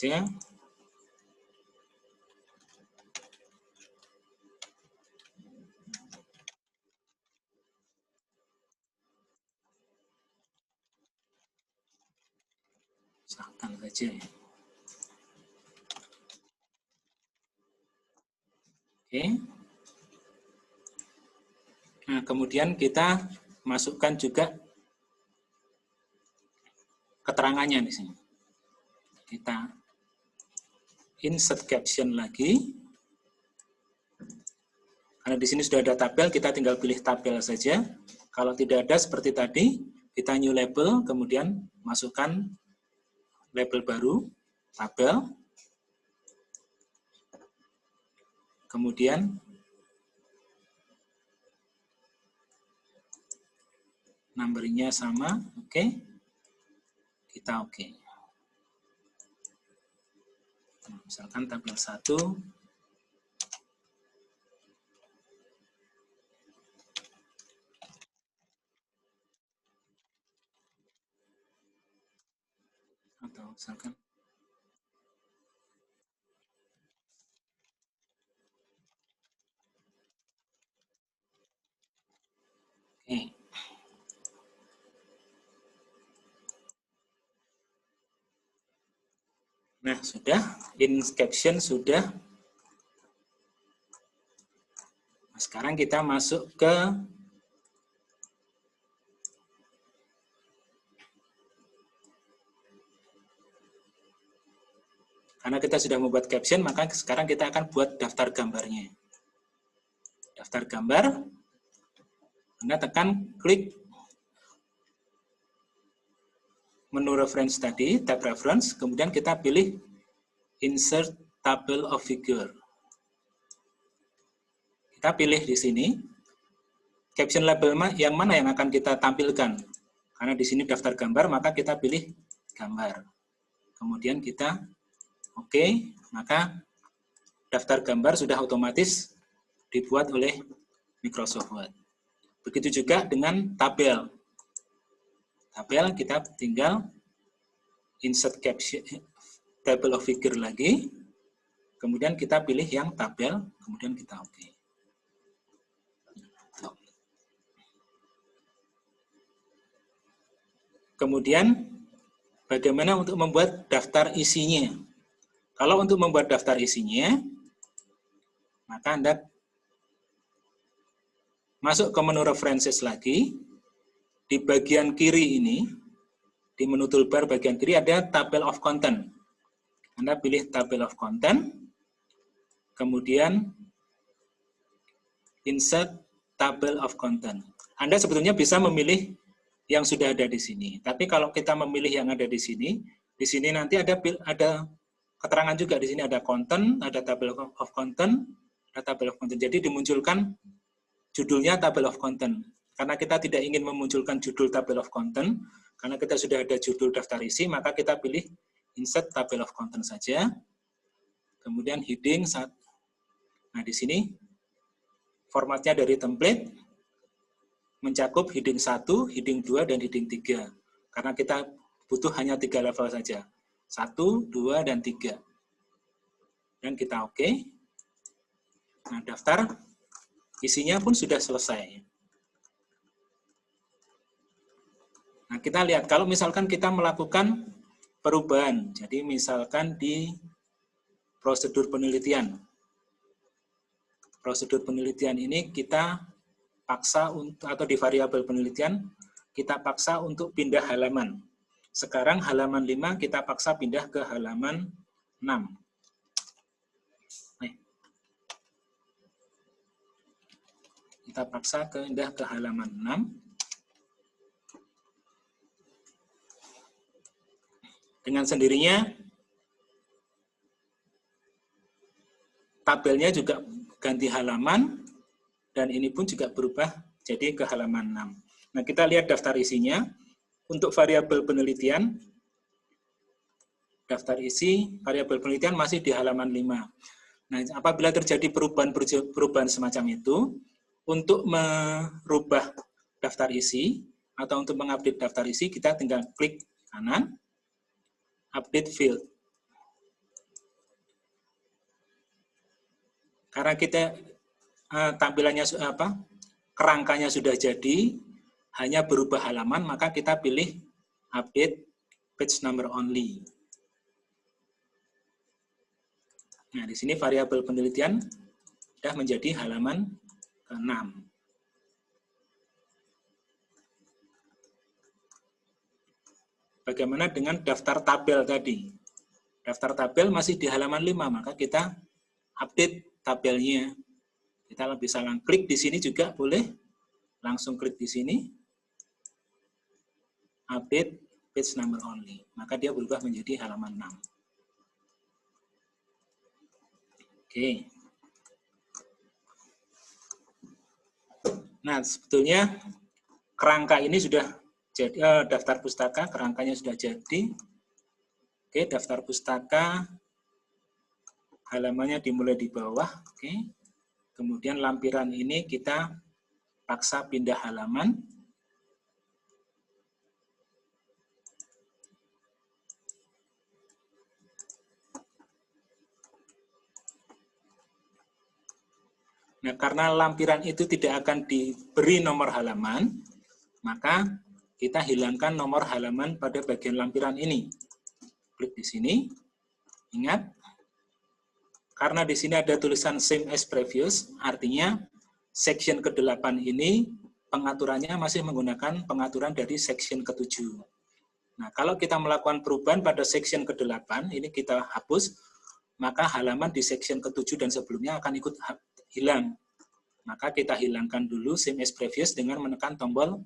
Ya. Misalkan saja ya. Oke. Nah, kemudian kita masukkan juga keterangannya di sini. Kita insert caption lagi. Karena di sini sudah ada tabel, kita tinggal pilih tabel saja. Kalau tidak ada seperti tadi, kita new label, kemudian masukkan label baru, tabel. Kemudian numbernya sama, oke. Kita oke. Misalkan tabel 1. Atau misalkan oke. Nah, sudah. In caption sudah. Nah, sekarang kita masuk ke karena kita sudah membuat caption, maka sekarang kita akan buat daftar gambarnya. Daftar gambar. Anda tekan klik menu reference tadi, tab reference, kemudian kita pilih insert table of figure. Kita pilih di sini, caption label yang mana yang akan kita tampilkan. Karena di sini daftar gambar, maka kita pilih gambar. Kemudian kita oke, maka daftar gambar sudah otomatis dibuat oleh Microsoft Word. Begitu juga dengan tabel. Tabel kita tinggal insert caption table of figure lagi, kemudian kita pilih yang tabel, kemudian kita oke. Kemudian bagaimana untuk membuat daftar isinya? Kalau untuk membuat daftar isinya, maka Anda masuk ke menu references lagi, di bagian kiri ini, di menu toolbar bagian kiri ada table of content. Anda pilih table of content, kemudian insert table of content. Anda sebetulnya bisa memilih yang sudah ada di sini. Tapi kalau kita memilih yang ada di sini nanti ada keterangan juga. Di sini ada content, ada table of content, ada table of content. Jadi dimunculkan judulnya table of content. Karena kita tidak ingin memunculkan judul table of content, karena kita sudah ada judul daftar isi, maka kita pilih insert table of content saja. Kemudian heading. Nah, di sini formatnya dari template mencakup heading 1, heading 2, dan heading 3. Karena kita butuh hanya 3 level saja. 1, 2, dan 3. Dan kita oke. Nah, daftar isinya pun sudah selesai. Nah, kita lihat, kalau misalkan kita melakukan perubahan, jadi misalkan di prosedur penelitian. Prosedur penelitian ini kita paksa atau di variabel penelitian, kita paksa untuk pindah halaman. Sekarang halaman 5 kita paksa pindah ke halaman 6. Kita paksa pindah ke halaman 6. Dengan sendirinya, tabelnya juga ganti halaman, dan ini pun juga berubah jadi ke halaman 6. Nah, kita lihat daftar isinya. Untuk variabel penelitian, daftar isi, variabel penelitian masih di halaman 5. Nah, apabila terjadi perubahan semacam itu, untuk merubah daftar isi, atau untuk mengupdate daftar isi, kita tinggal klik kanan, update field. Karena kita tampilannya kerangkanya sudah jadi, hanya berubah halaman, maka kita pilih update page number only. Nah, di sini variabel penelitian sudah menjadi halaman ke-6. Bagaimana dengan daftar tabel tadi? Daftar tabel masih di halaman 5, maka kita update tabelnya. Kita bisa klik di sini juga boleh. Langsung klik di sini. Update page number only. Maka dia berubah menjadi halaman 6. Oke. Nah, sebetulnya kerangka ini sudah jadi, daftar pustaka, kerangkanya sudah jadi. Oke, daftar pustaka, halamannya dimulai di bawah. Oke. Kemudian lampiran ini kita paksa pindah halaman. Nah, karena lampiran itu tidak akan diberi nomor halaman, maka kita hilangkan nomor halaman pada bagian lampiran ini. Klik di sini. Ingat, karena di sini ada tulisan same as previous, artinya section ke-8 ini pengaturannya masih menggunakan pengaturan dari section ke-7. Nah, kalau kita melakukan perubahan pada section ke-8, ini kita hapus, maka halaman di section ke-7 dan sebelumnya akan ikut hilang. Maka kita hilangkan dulu same as previous dengan menekan tombol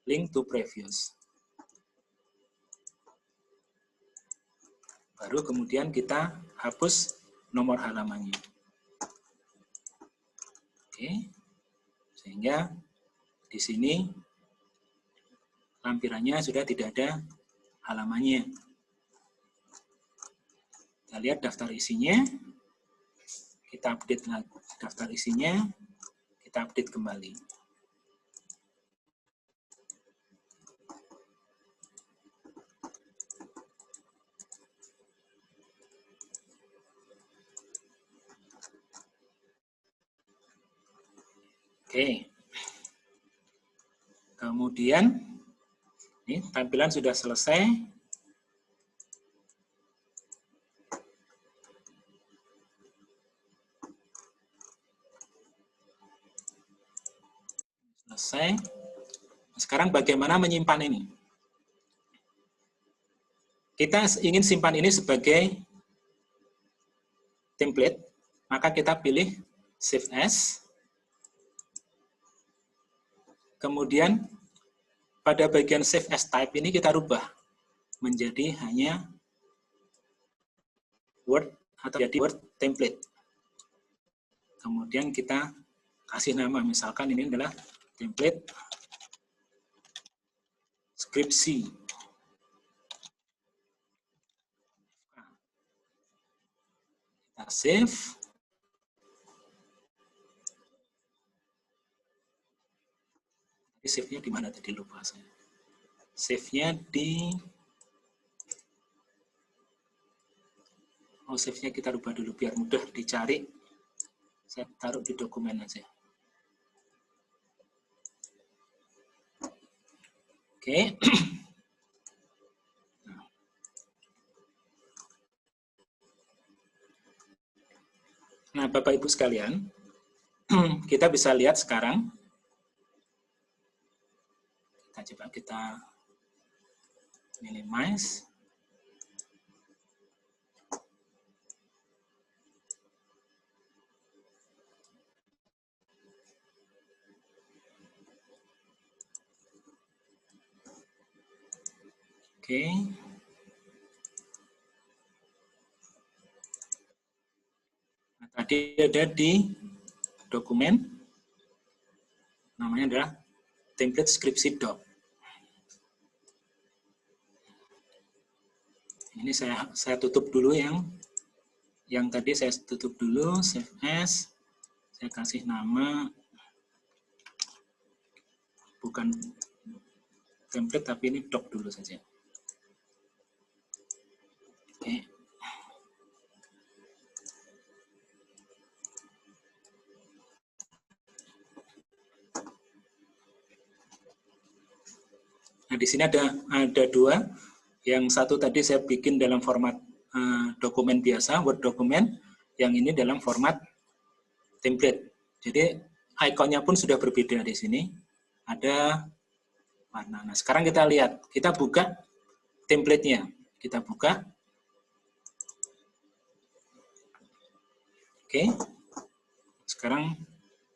link to previous. Baru kemudian kita hapus nomor halamannya. Oke. Sehingga di sini lampirannya sudah tidak ada halamannya. Kita lihat daftar isinya. Kita update daftar isinya. Kita update kembali. Oke. Kemudian, ini tampilan sudah selesai. Sekarang bagaimana menyimpan ini? Kita ingin simpan ini sebagai template, maka kita pilih Save As. Kemudian pada bagian Save As Type ini kita rubah menjadi hanya Word atau jadi Word template. Kemudian kita kasih nama, misalkan ini adalah template skripsi. Kita save. Save-nya di mana tadi, lupa saya. Save-nya di save-nya kita rubah dulu biar mudah dicari. Saya taruh di dokumen aja. Oke. Nah, Bapak Ibu sekalian, kita bisa lihat sekarang. Coba kita minimize. Oke. Nah, tadi ada di dokumen, namanya adalah template skripsi doc. Ini saya tutup dulu yang tadi saya tutup dulu, save as. Saya kasih nama bukan template tapi ini doc dulu saja. Oke. Nah, di sini ada dua. Yang satu tadi saya bikin dalam format dokumen biasa, Word dokumen. Yang ini dalam format template. Jadi ikonnya pun sudah berbeda di sini. Ada warna. Nah, sekarang kita lihat. Kita buka template-nya. Kita buka. Oke. Sekarang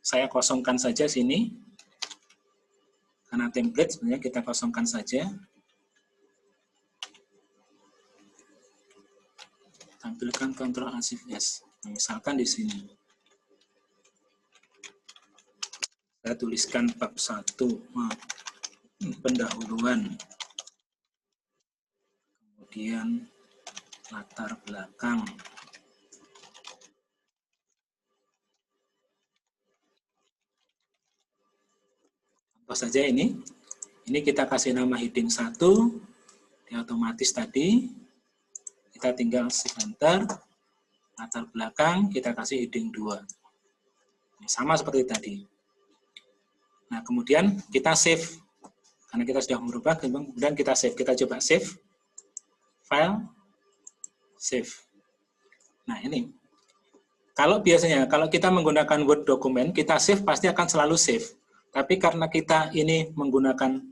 saya kosongkan saja sini. Karena template sebenarnya kita kosongkan saja. Tampilkan Ctrl A Shift S. Nah, misalkan di sini. Saya tuliskan bab 1, pendahuluan. Kemudian latar belakang. Contoh saja ini. Ini kita kasih nama heading 1. Dia otomatis tadi. Kita tinggal shift enter. Latar belakang kita kasih heading 2. Sama seperti tadi. Nah, kemudian kita save. Karena kita sudah merubah, kemudian kita save. Kita coba save. File. Save. Nah, ini. Kalau biasanya, kalau kita menggunakan Word dokumen, kita save pasti akan selalu save. Tapi karena kita ini menggunakan,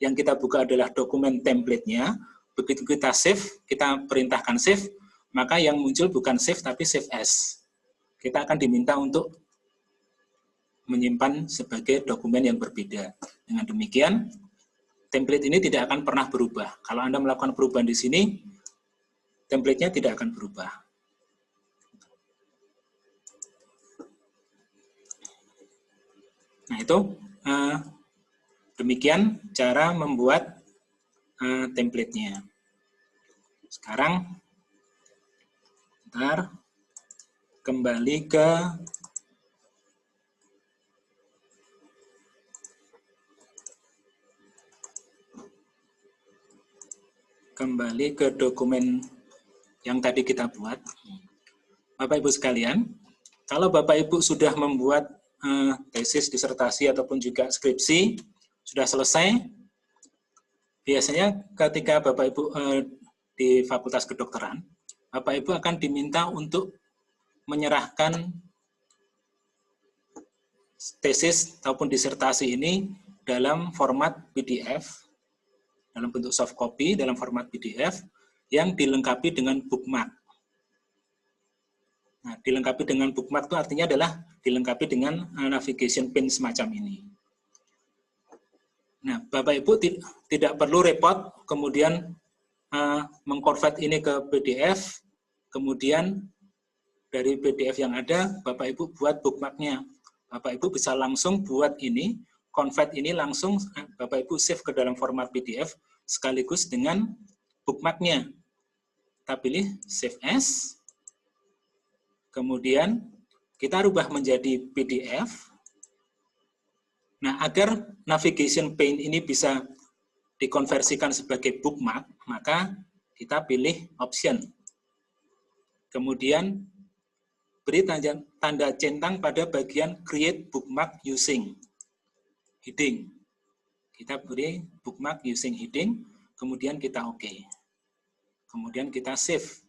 yang kita buka adalah dokumen template-nya, begitu kita save, kita perintahkan save, maka yang muncul bukan save, tapi save as. Kita akan diminta untuk menyimpan sebagai dokumen yang berbeda. Dengan demikian, template ini tidak akan pernah berubah. Kalau Anda melakukan perubahan di sini, template-nya tidak akan berubah. Nah, itu demikian cara membuat template-nya. Sekarang, kembali ke dokumen yang tadi kita buat. Bapak Ibu sekalian, kalau Bapak Ibu sudah membuat tesis, disertasi, ataupun juga skripsi, sudah selesai, biasanya ketika Bapak Ibu di Fakultas Kedokteran, Bapak Ibu akan diminta untuk menyerahkan tesis ataupun disertasi ini dalam format PDF, dalam bentuk soft copy, dalam format PDF, yang dilengkapi dengan bookmark. Nah, dilengkapi dengan bookmark itu artinya adalah dilengkapi dengan navigation pane semacam ini. Nah, Bapak Ibu tidak perlu repot kemudian mengkonvert ini ke PDF, kemudian dari PDF yang ada, Bapak Ibu buat bookmarknya. Bapak Ibu bisa langsung buat ini, convert ini langsung Bapak Ibu save ke dalam format PDF sekaligus dengan bookmarknya. Kita pilih Save As, kemudian kita rubah menjadi PDF. Nah, agar navigation pane ini bisa dikonversikan sebagai bookmark, maka kita pilih option. Kemudian beri tanda centang pada bagian create bookmark using heading. Kita beri bookmark using heading, kemudian kita OK. Kemudian kita save.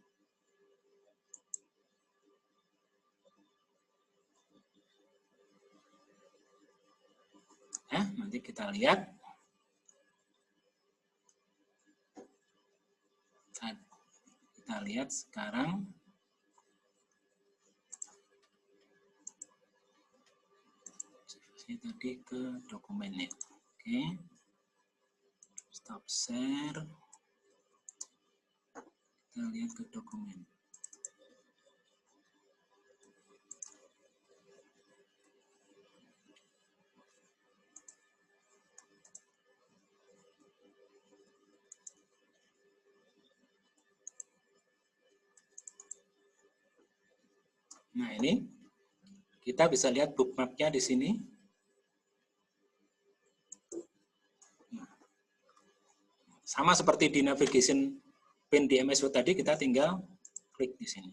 Ya, nanti kita lihat. Kita lihat sekarang. Saya tadi ke dokumennya. Oke. Stop share. Kita lihat ke dokumen. Nah, ini kita bisa lihat bookmarknya di sini. Nah, sama seperti di navigation pane di MS Word tadi, kita tinggal klik di sini.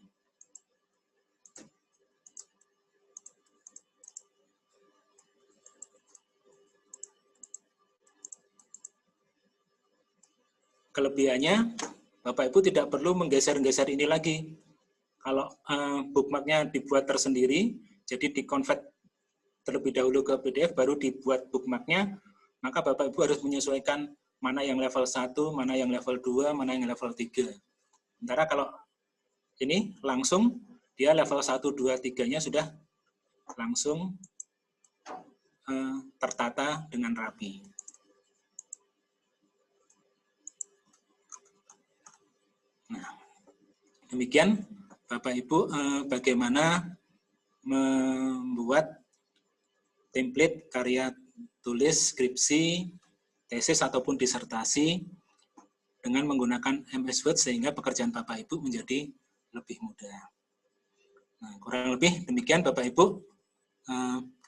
Kelebihannya, Bapak Ibu tidak perlu menggeser-geser ini lagi. Kalau bookmarknya dibuat tersendiri, jadi di-convert terlebih dahulu ke PDF, baru dibuat bookmarknya, maka Bapak Ibu harus menyesuaikan mana yang level 1, mana yang level 2, mana yang level 3. Sementara kalau ini langsung, dia level 1, 2, 3-nya sudah langsung tertata dengan rapi. Nah, demikian Bapak Ibu bagaimana membuat template karya tulis, skripsi, tesis ataupun disertasi dengan menggunakan MS Word sehingga pekerjaan Bapak Ibu menjadi lebih mudah. Nah, kurang lebih demikian Bapak Ibu.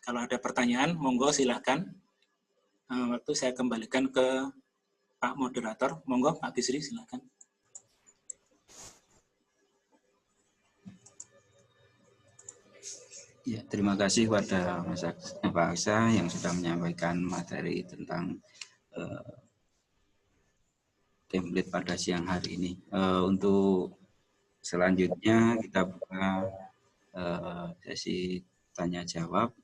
Kalau ada pertanyaan, monggo silakan. Waktu saya kembalikan ke Pak Moderator. Monggo Pak Bisri silakan. Ya, terima kasih kepada Pak Aksa yang sudah menyampaikan materi tentang template pada siang hari ini. Untuk selanjutnya kita buka sesi tanya jawab.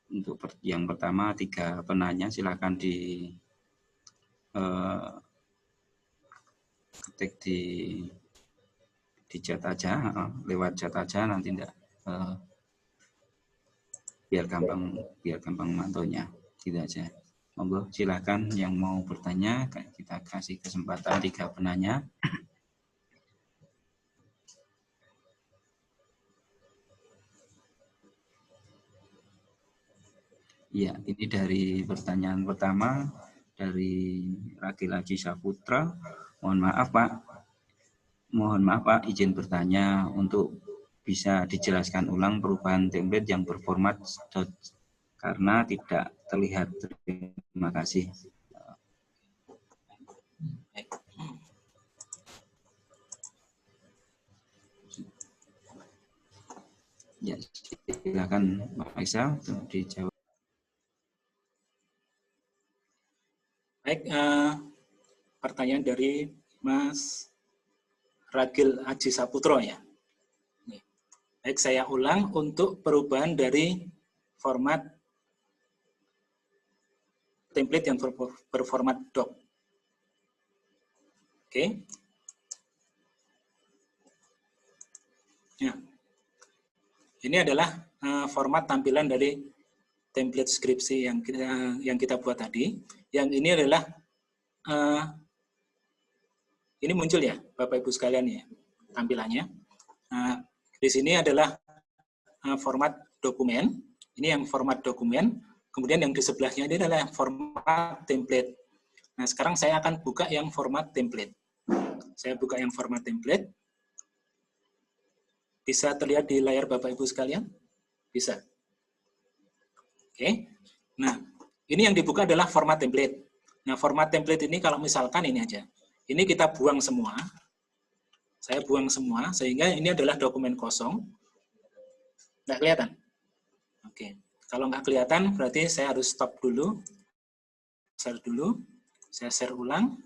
Untuk yang pertama 3 penanya silakan ketik di chat aja, lewat chat aja, nanti enggak biar gampang mantonya, gitu aja. Monggo silakan yang mau bertanya, kita kasih kesempatan 3 penanya. Ya, ini dari pertanyaan pertama dari Ragil Haji Saputra. Mohon maaf Pak, izin bertanya untuk bisa dijelaskan ulang perubahan template yang berformat dot karena tidak terlihat. Terima kasih. Ya, silakan Pak Aisyah untuk dijawab. Baik, pertanyaan dari Mas Ragil Haji Saputro ya. Baik, saya ulang untuk perubahan dari format template yang berformat doc. Oke. Ya. Ini adalah format tampilan dari template skripsi yang kita buat tadi. Yang ini adalah ini muncul ya, Bapak Ibu sekalian ya, tampilannya. Di sini adalah format dokumen. Ini yang format dokumen. Kemudian yang di sebelahnya ini adalah format template. Nah, sekarang saya akan buka yang format template. Saya buka yang format template. Bisa terlihat di layar Bapak Ibu sekalian? Bisa. Oke. Nah, ini yang dibuka adalah format template. Nah, format template ini kalau misalkan ini aja. Ini kita buang semua. Saya buang semua, sehingga ini adalah dokumen kosong. Nggak kelihatan? Oke. Kalau nggak kelihatan, berarti saya harus stop dulu. Share dulu. Saya share ulang.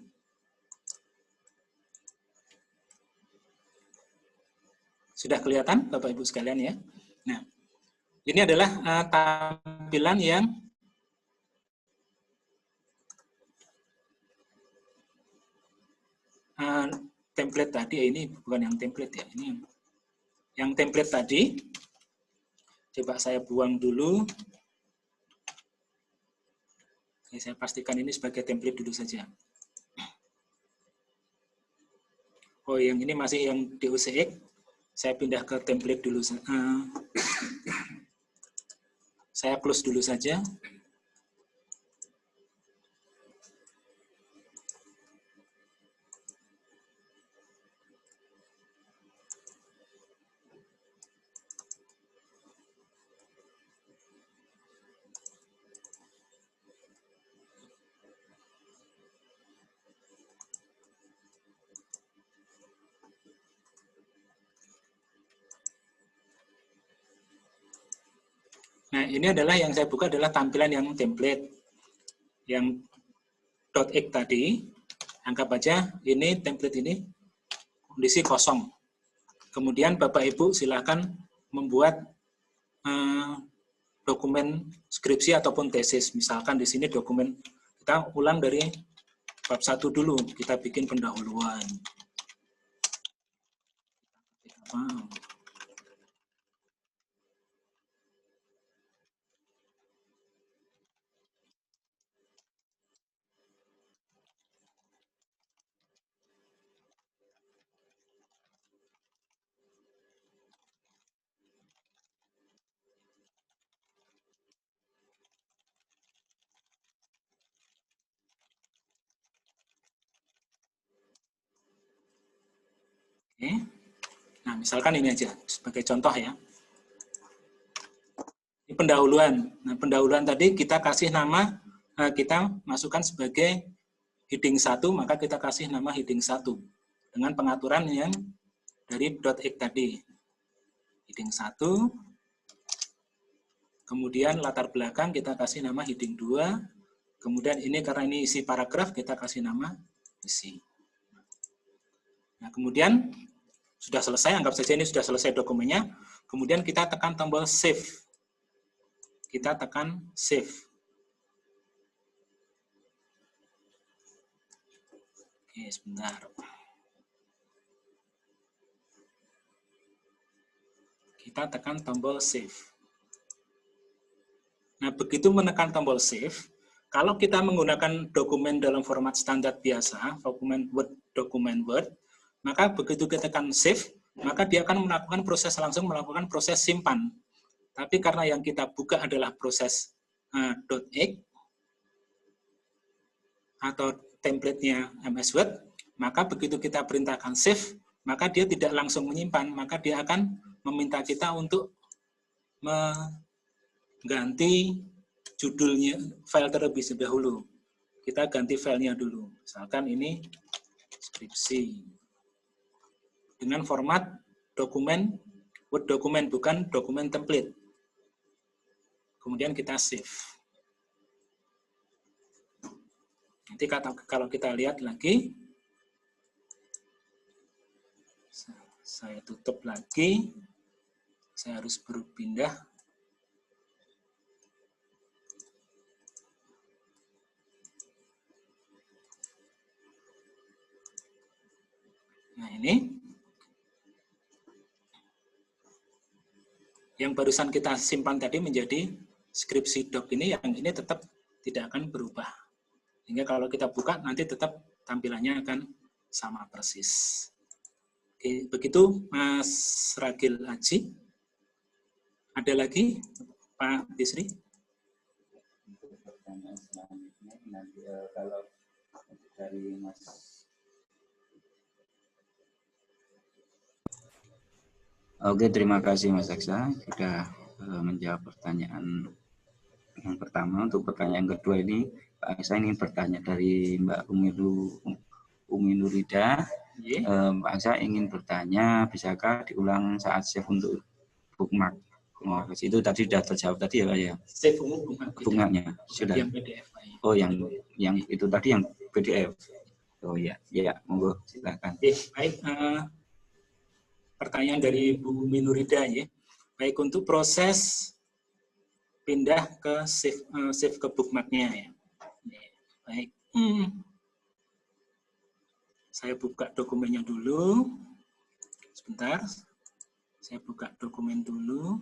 Sudah kelihatan, Bapak Ibu sekalian ya? Nah, ini adalah tampilan yang template tadi. Ini bukan yang template ya, ini yang template tadi. Coba saya buang dulu. Oke, saya pastikan ini sebagai template dulu saja. Oh, yang ini masih yang DOCX. Saya pindah ke template dulu. Saya close dulu saja. Nah, ini adalah yang saya buka adalah tampilan yang template. Yang .x tadi, anggap aja ini template ini kondisi kosong. Kemudian Bapak Ibu silakan membuat dokumen skripsi ataupun tesis. Misalkan di sini dokumen, kita ulang dari bab 1 dulu, kita bikin pendahuluan. Oke. Nah, misalkan ini aja sebagai contoh ya. Ini pendahuluan. Nah, pendahuluan tadi kita kasih nama, kita masukkan sebagai heading 1, maka kita kasih nama heading 1 dengan pengaturan yang dari .x tadi. Heading 1, kemudian latar belakang kita kasih nama heading 2, kemudian ini karena ini isi paragraf kita kasih nama isi. Nah, kemudian sudah selesai, anggap saja ini sudah selesai dokumennya. Kemudian kita tekan tombol save. Kita tekan save. Oke, sebentar. Kita tekan tombol save. Nah, begitu menekan tombol save, kalau kita menggunakan dokumen dalam format standar biasa, dokumen Word, maka begitu kita tekan save, maka dia akan langsung melakukan proses simpan. Tapi karena yang kita buka adalah proses .x atau template-nya MS Word, maka begitu kita perintahkan save, maka dia tidak langsung menyimpan, maka dia akan meminta kita untuk mengganti judulnya, file terlebih dahulu. Kita ganti filenya dulu. Misalkan ini skripsi. Dengan format dokumen, Word dokumen, bukan dokumen template. Kemudian kita save. Nanti kalau kita lihat lagi, saya tutup lagi, saya harus berpindah. ini yang barusan kita simpan tadi menjadi skripsi doc ini, yang ini tetap tidak akan berubah. Sehingga kalau kita buka nanti tetap tampilannya akan sama persis. Oke, begitu Mas Ragil Aji. Ada lagi Pak Bisri? Pertanyaan selanjutnya nanti kalau dari Mas. Oke, terima kasih Mas Aksa sudah menjawab pertanyaan yang pertama. Untuk pertanyaan kedua ini Pak Aksa ingin bertanya dari Mbak Umi Nurida. Pak Aksa ingin bertanya, bisakah diulang saat save untuk bookmark? Terima kasih. Itu tadi sudah terjawab tadi ya Pak ya. Save bookmarknya sudah. Yang PDF. Oh, yang itu tadi yang PDF. Oh ya, ya, monggo silakan. Baik, pertanyaan dari Bu Minurida ya. Baik, untuk proses pindah ke save ke bookmarknya ya. Baik. Saya buka dokumennya dulu. Sebentar. Saya buka dokumen dulu.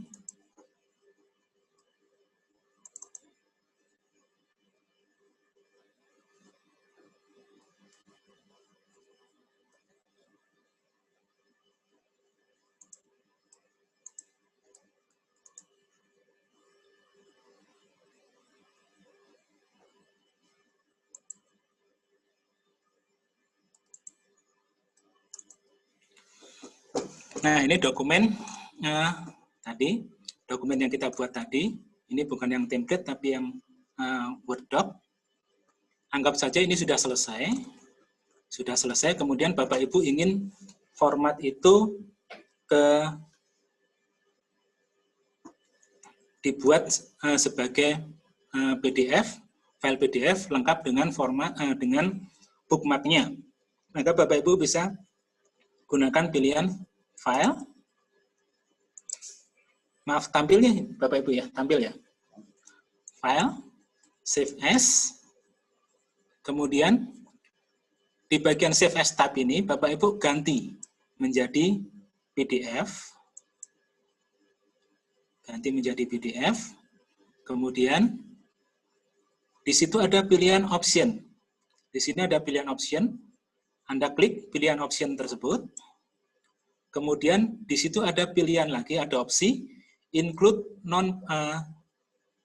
Nah, ini dokumen tadi, dokumen yang kita buat tadi. Ini bukan yang template, tapi yang Word doc. Anggap saja ini sudah selesai. Sudah selesai, kemudian Bapak Ibu ingin format itu dibuat sebagai PDF, file PDF lengkap dengan format dengan bookmarknya. Maka Bapak Ibu bisa gunakan pilihan file. Maaf, tampilnya Bapak Ibu ya, tampil ya. File, save as. Kemudian di bagian save as tab ini Bapak Ibu ganti menjadi PDF. Ganti menjadi PDF. Kemudian di situ ada pilihan option. Di sini ada pilihan option. Anda klik pilihan option tersebut. Kemudian di situ ada pilihan lagi, ada opsi include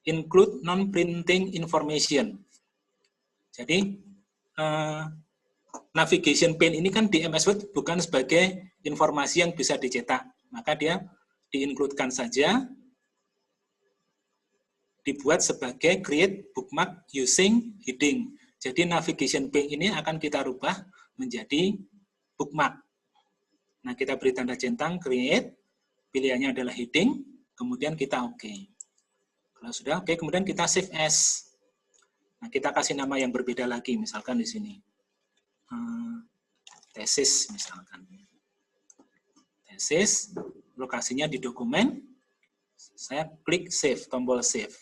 non-printing information. Jadi navigation pane ini kan di MS Word bukan sebagai informasi yang bisa dicetak, maka dia di-include-kan saja, dibuat sebagai create bookmark using heading. Jadi navigation pane ini akan kita rubah menjadi bookmark. Nah, kita beri tanda centang create, pilihannya adalah heading, kemudian kita oke. Kalau sudah oke, kemudian kita save as. Nah, kita kasih nama yang berbeda lagi, misalkan di sini. Tesis, misalkan. Tesis, lokasinya di dokumen. Saya klik save, tombol save.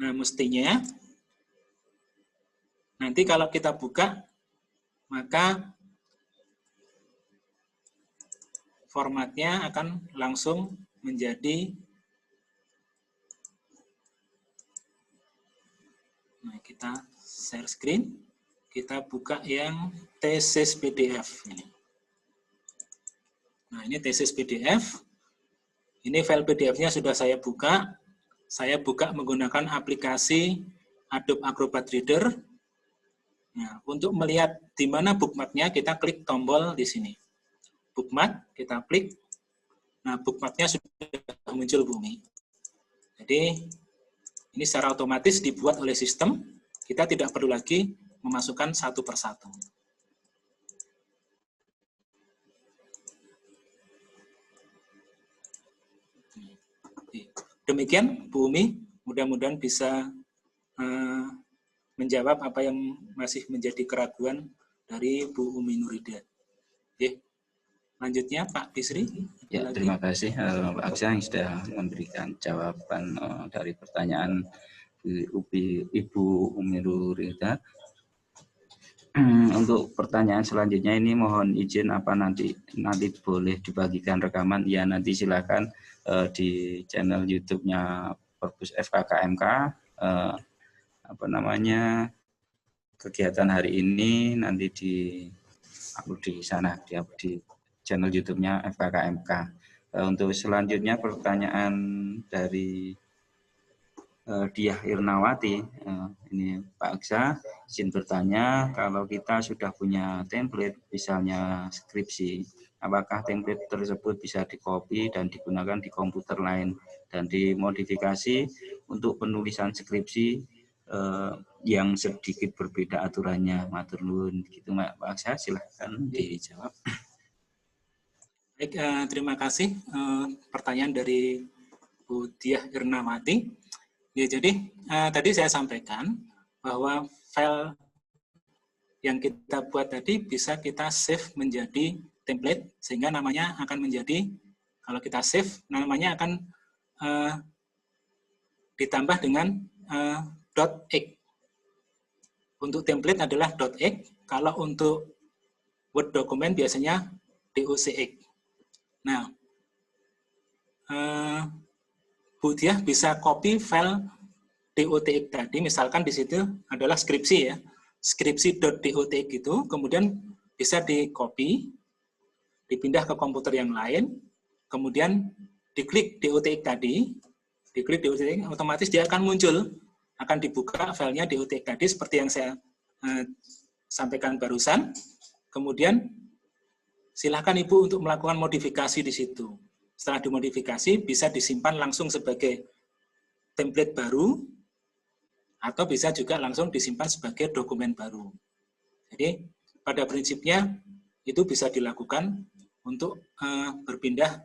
Nah, mestinya nanti kalau kita buka, maka formatnya akan langsung menjadi, nah, kita share screen, kita buka yang tesis PDF ini. Nah, ini tesis PDF. Ini file PDF-nya sudah saya buka. Saya buka menggunakan aplikasi Adobe Acrobat Reader. Nah, untuk melihat di mana bookmark-nya, kita klik tombol di sini. Bookmark, kita klik. Nah, bookmark-nya sudah muncul Bumi. Jadi, ini secara otomatis dibuat oleh sistem. Kita tidak perlu lagi memasukkan satu persatu. Demikian, Bu Umi. Mudah-mudahan bisa menjawab apa yang masih menjadi keraguan dari Bu Umi Nurida. Oke. Lanjutnya Pak Bisri. Ya, terima kasih Pak Aksa yang sudah memberikan jawaban dari pertanyaan Bu Ibu Umiru Rida. Untuk pertanyaan selanjutnya ini mohon izin apa nanti boleh dibagikan rekaman? Ya, nanti silakan di channel YouTube-nya Perpus FKKMK apa namanya kegiatan hari ini nanti upload di sana di channel YouTube-nya FKKMK. Untuk selanjutnya pertanyaan dari Diah Irnawati, ini Pak Aksa, izin bertanya, kalau kita sudah punya template, misalnya skripsi, apakah template tersebut bisa di-copy dan digunakan di komputer lain dan dimodifikasi untuk penulisan skripsi yang sedikit berbeda aturannya, matur nuwun, gitu Pak Aksa, silahkan dijawab. Baik, terima kasih pertanyaan dari Bu Diah Irnawati. Ya, jadi tadi saya sampaikan bahwa file yang kita buat tadi bisa kita save menjadi template, sehingga namanya akan menjadi, kalau kita save, namanya akan ditambah dengan .x. Untuk template adalah .x, kalau untuk Word dokumen biasanya .docx. Nah, Bu Diah bisa copy file .docx tadi, misalkan di situ adalah skripsi ya, skripsi.docx gitu, kemudian bisa di-copy, dipindah ke komputer yang lain, kemudian diklik .docx tadi, diklik .docx, otomatis dia akan muncul, akan dibuka filenya .docx tadi seperti yang saya sampaikan barusan, kemudian silakan Ibu untuk melakukan modifikasi di situ. Setelah dimodifikasi, bisa disimpan langsung sebagai template baru, atau bisa juga langsung disimpan sebagai dokumen baru. Jadi, pada prinsipnya, itu bisa dilakukan untuk berpindah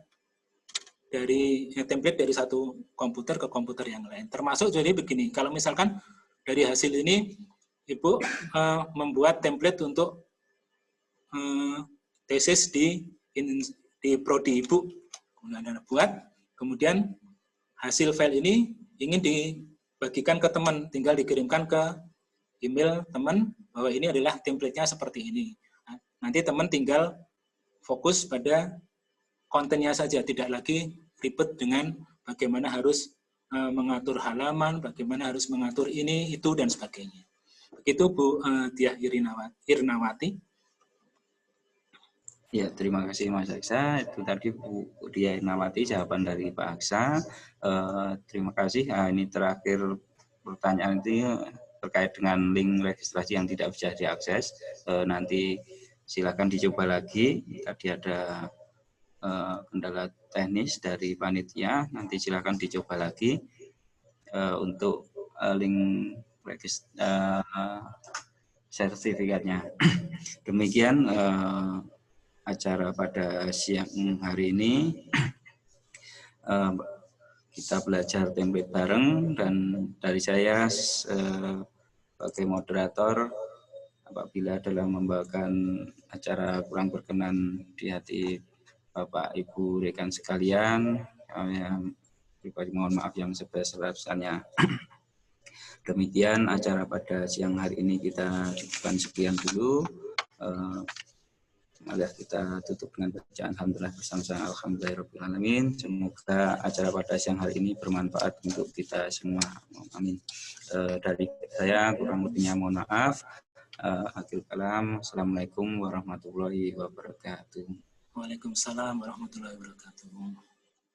dari template dari satu komputer ke komputer yang lain. Termasuk jadi begini, kalau misalkan dari hasil ini, Ibu membuat template untuk tesis di prodi Ibu, kemudian hasil file ini ingin dibagikan ke teman, tinggal dikirimkan ke email teman bahwa ini adalah template-nya seperti ini. Nanti teman tinggal fokus pada kontennya saja, tidak lagi ribet dengan bagaimana harus mengatur halaman, bagaimana harus mengatur ini, itu, dan sebagainya. Begitu Bu Diah Irnawati. Ya, terima kasih Mas Aksa. Itu tadi Bu Diah Irnawati, jawaban dari Pak Aksa. Terima kasih. Ini terakhir pertanyaan itu terkait dengan link registrasi yang tidak bisa diakses. Nanti silakan dicoba lagi. Tadi ada kendala teknis dari panitia. Nanti silakan dicoba lagi untuk link sertifikatnya. Demikian acara pada siang hari ini. Kita belajar template bareng, dan dari saya sebagai moderator, apabila dalam membawakan acara kurang berkenan di hati Bapak Ibu rekan sekalian, pribadi mohon maaf yang sebesar-besarnya. Demikian acara pada siang hari ini kita cukupkan sekian dulu. Mari kita tutup dengan bacaan alhamdulillah bersama-sama, alhamdulillahirabbil. Semoga acara pada siang hari ini bermanfaat untuk kita semua. Amin. Dari saya kurang lebihnya mohon maaf. Akhir kalam. Assalamualaikum warahmatullahi wabarakatuh. Waalaikumsalam warahmatullahi wabarakatuh.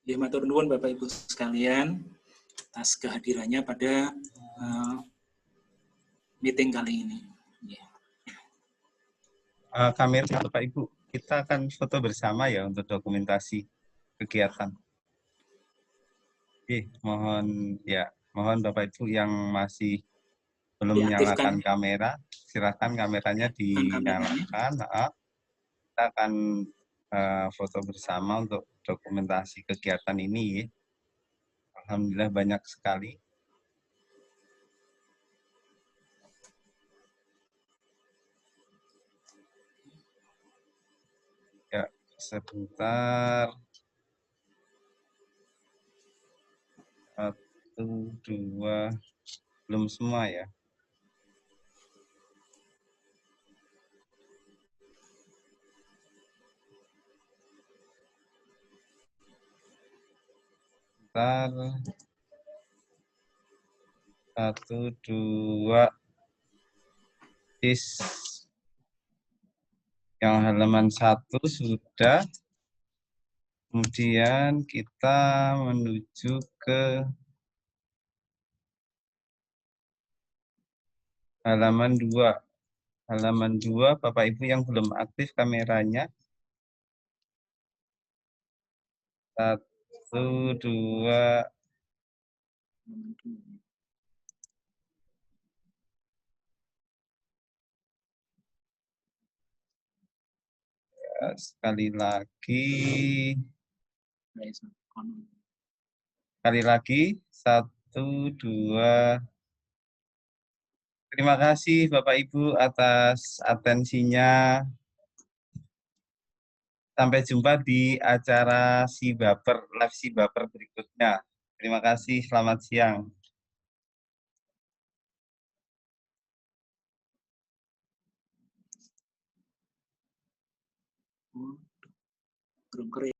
Ya, matur nuwun Bapak Ibu sekalian atas kehadirannya pada meeting kali ini. Kamera Bapak Ibu, kita akan foto bersama ya untuk dokumentasi kegiatan. Oke, mohon Bapak Ibu yang masih belum menyalakan kamera, silakan kameranya dinyalakan. Kita akan foto bersama untuk dokumentasi kegiatan ini. Alhamdulillah banyak sekali. Ya, sebentar. 1, 2, Belum semua ya. Bentar. 1, 2. Yang halaman 1 sudah. Kemudian kita menuju ke halaman 2. Halaman 2, Bapak Ibu yang belum aktif kameranya. 1, 2. Sekali lagi. 1, 2. Terima kasih Bapak Ibu atas atensinya. Sampai jumpa di acara live Sibaper berikutnya. Terima kasih, selamat siang. Belum kering.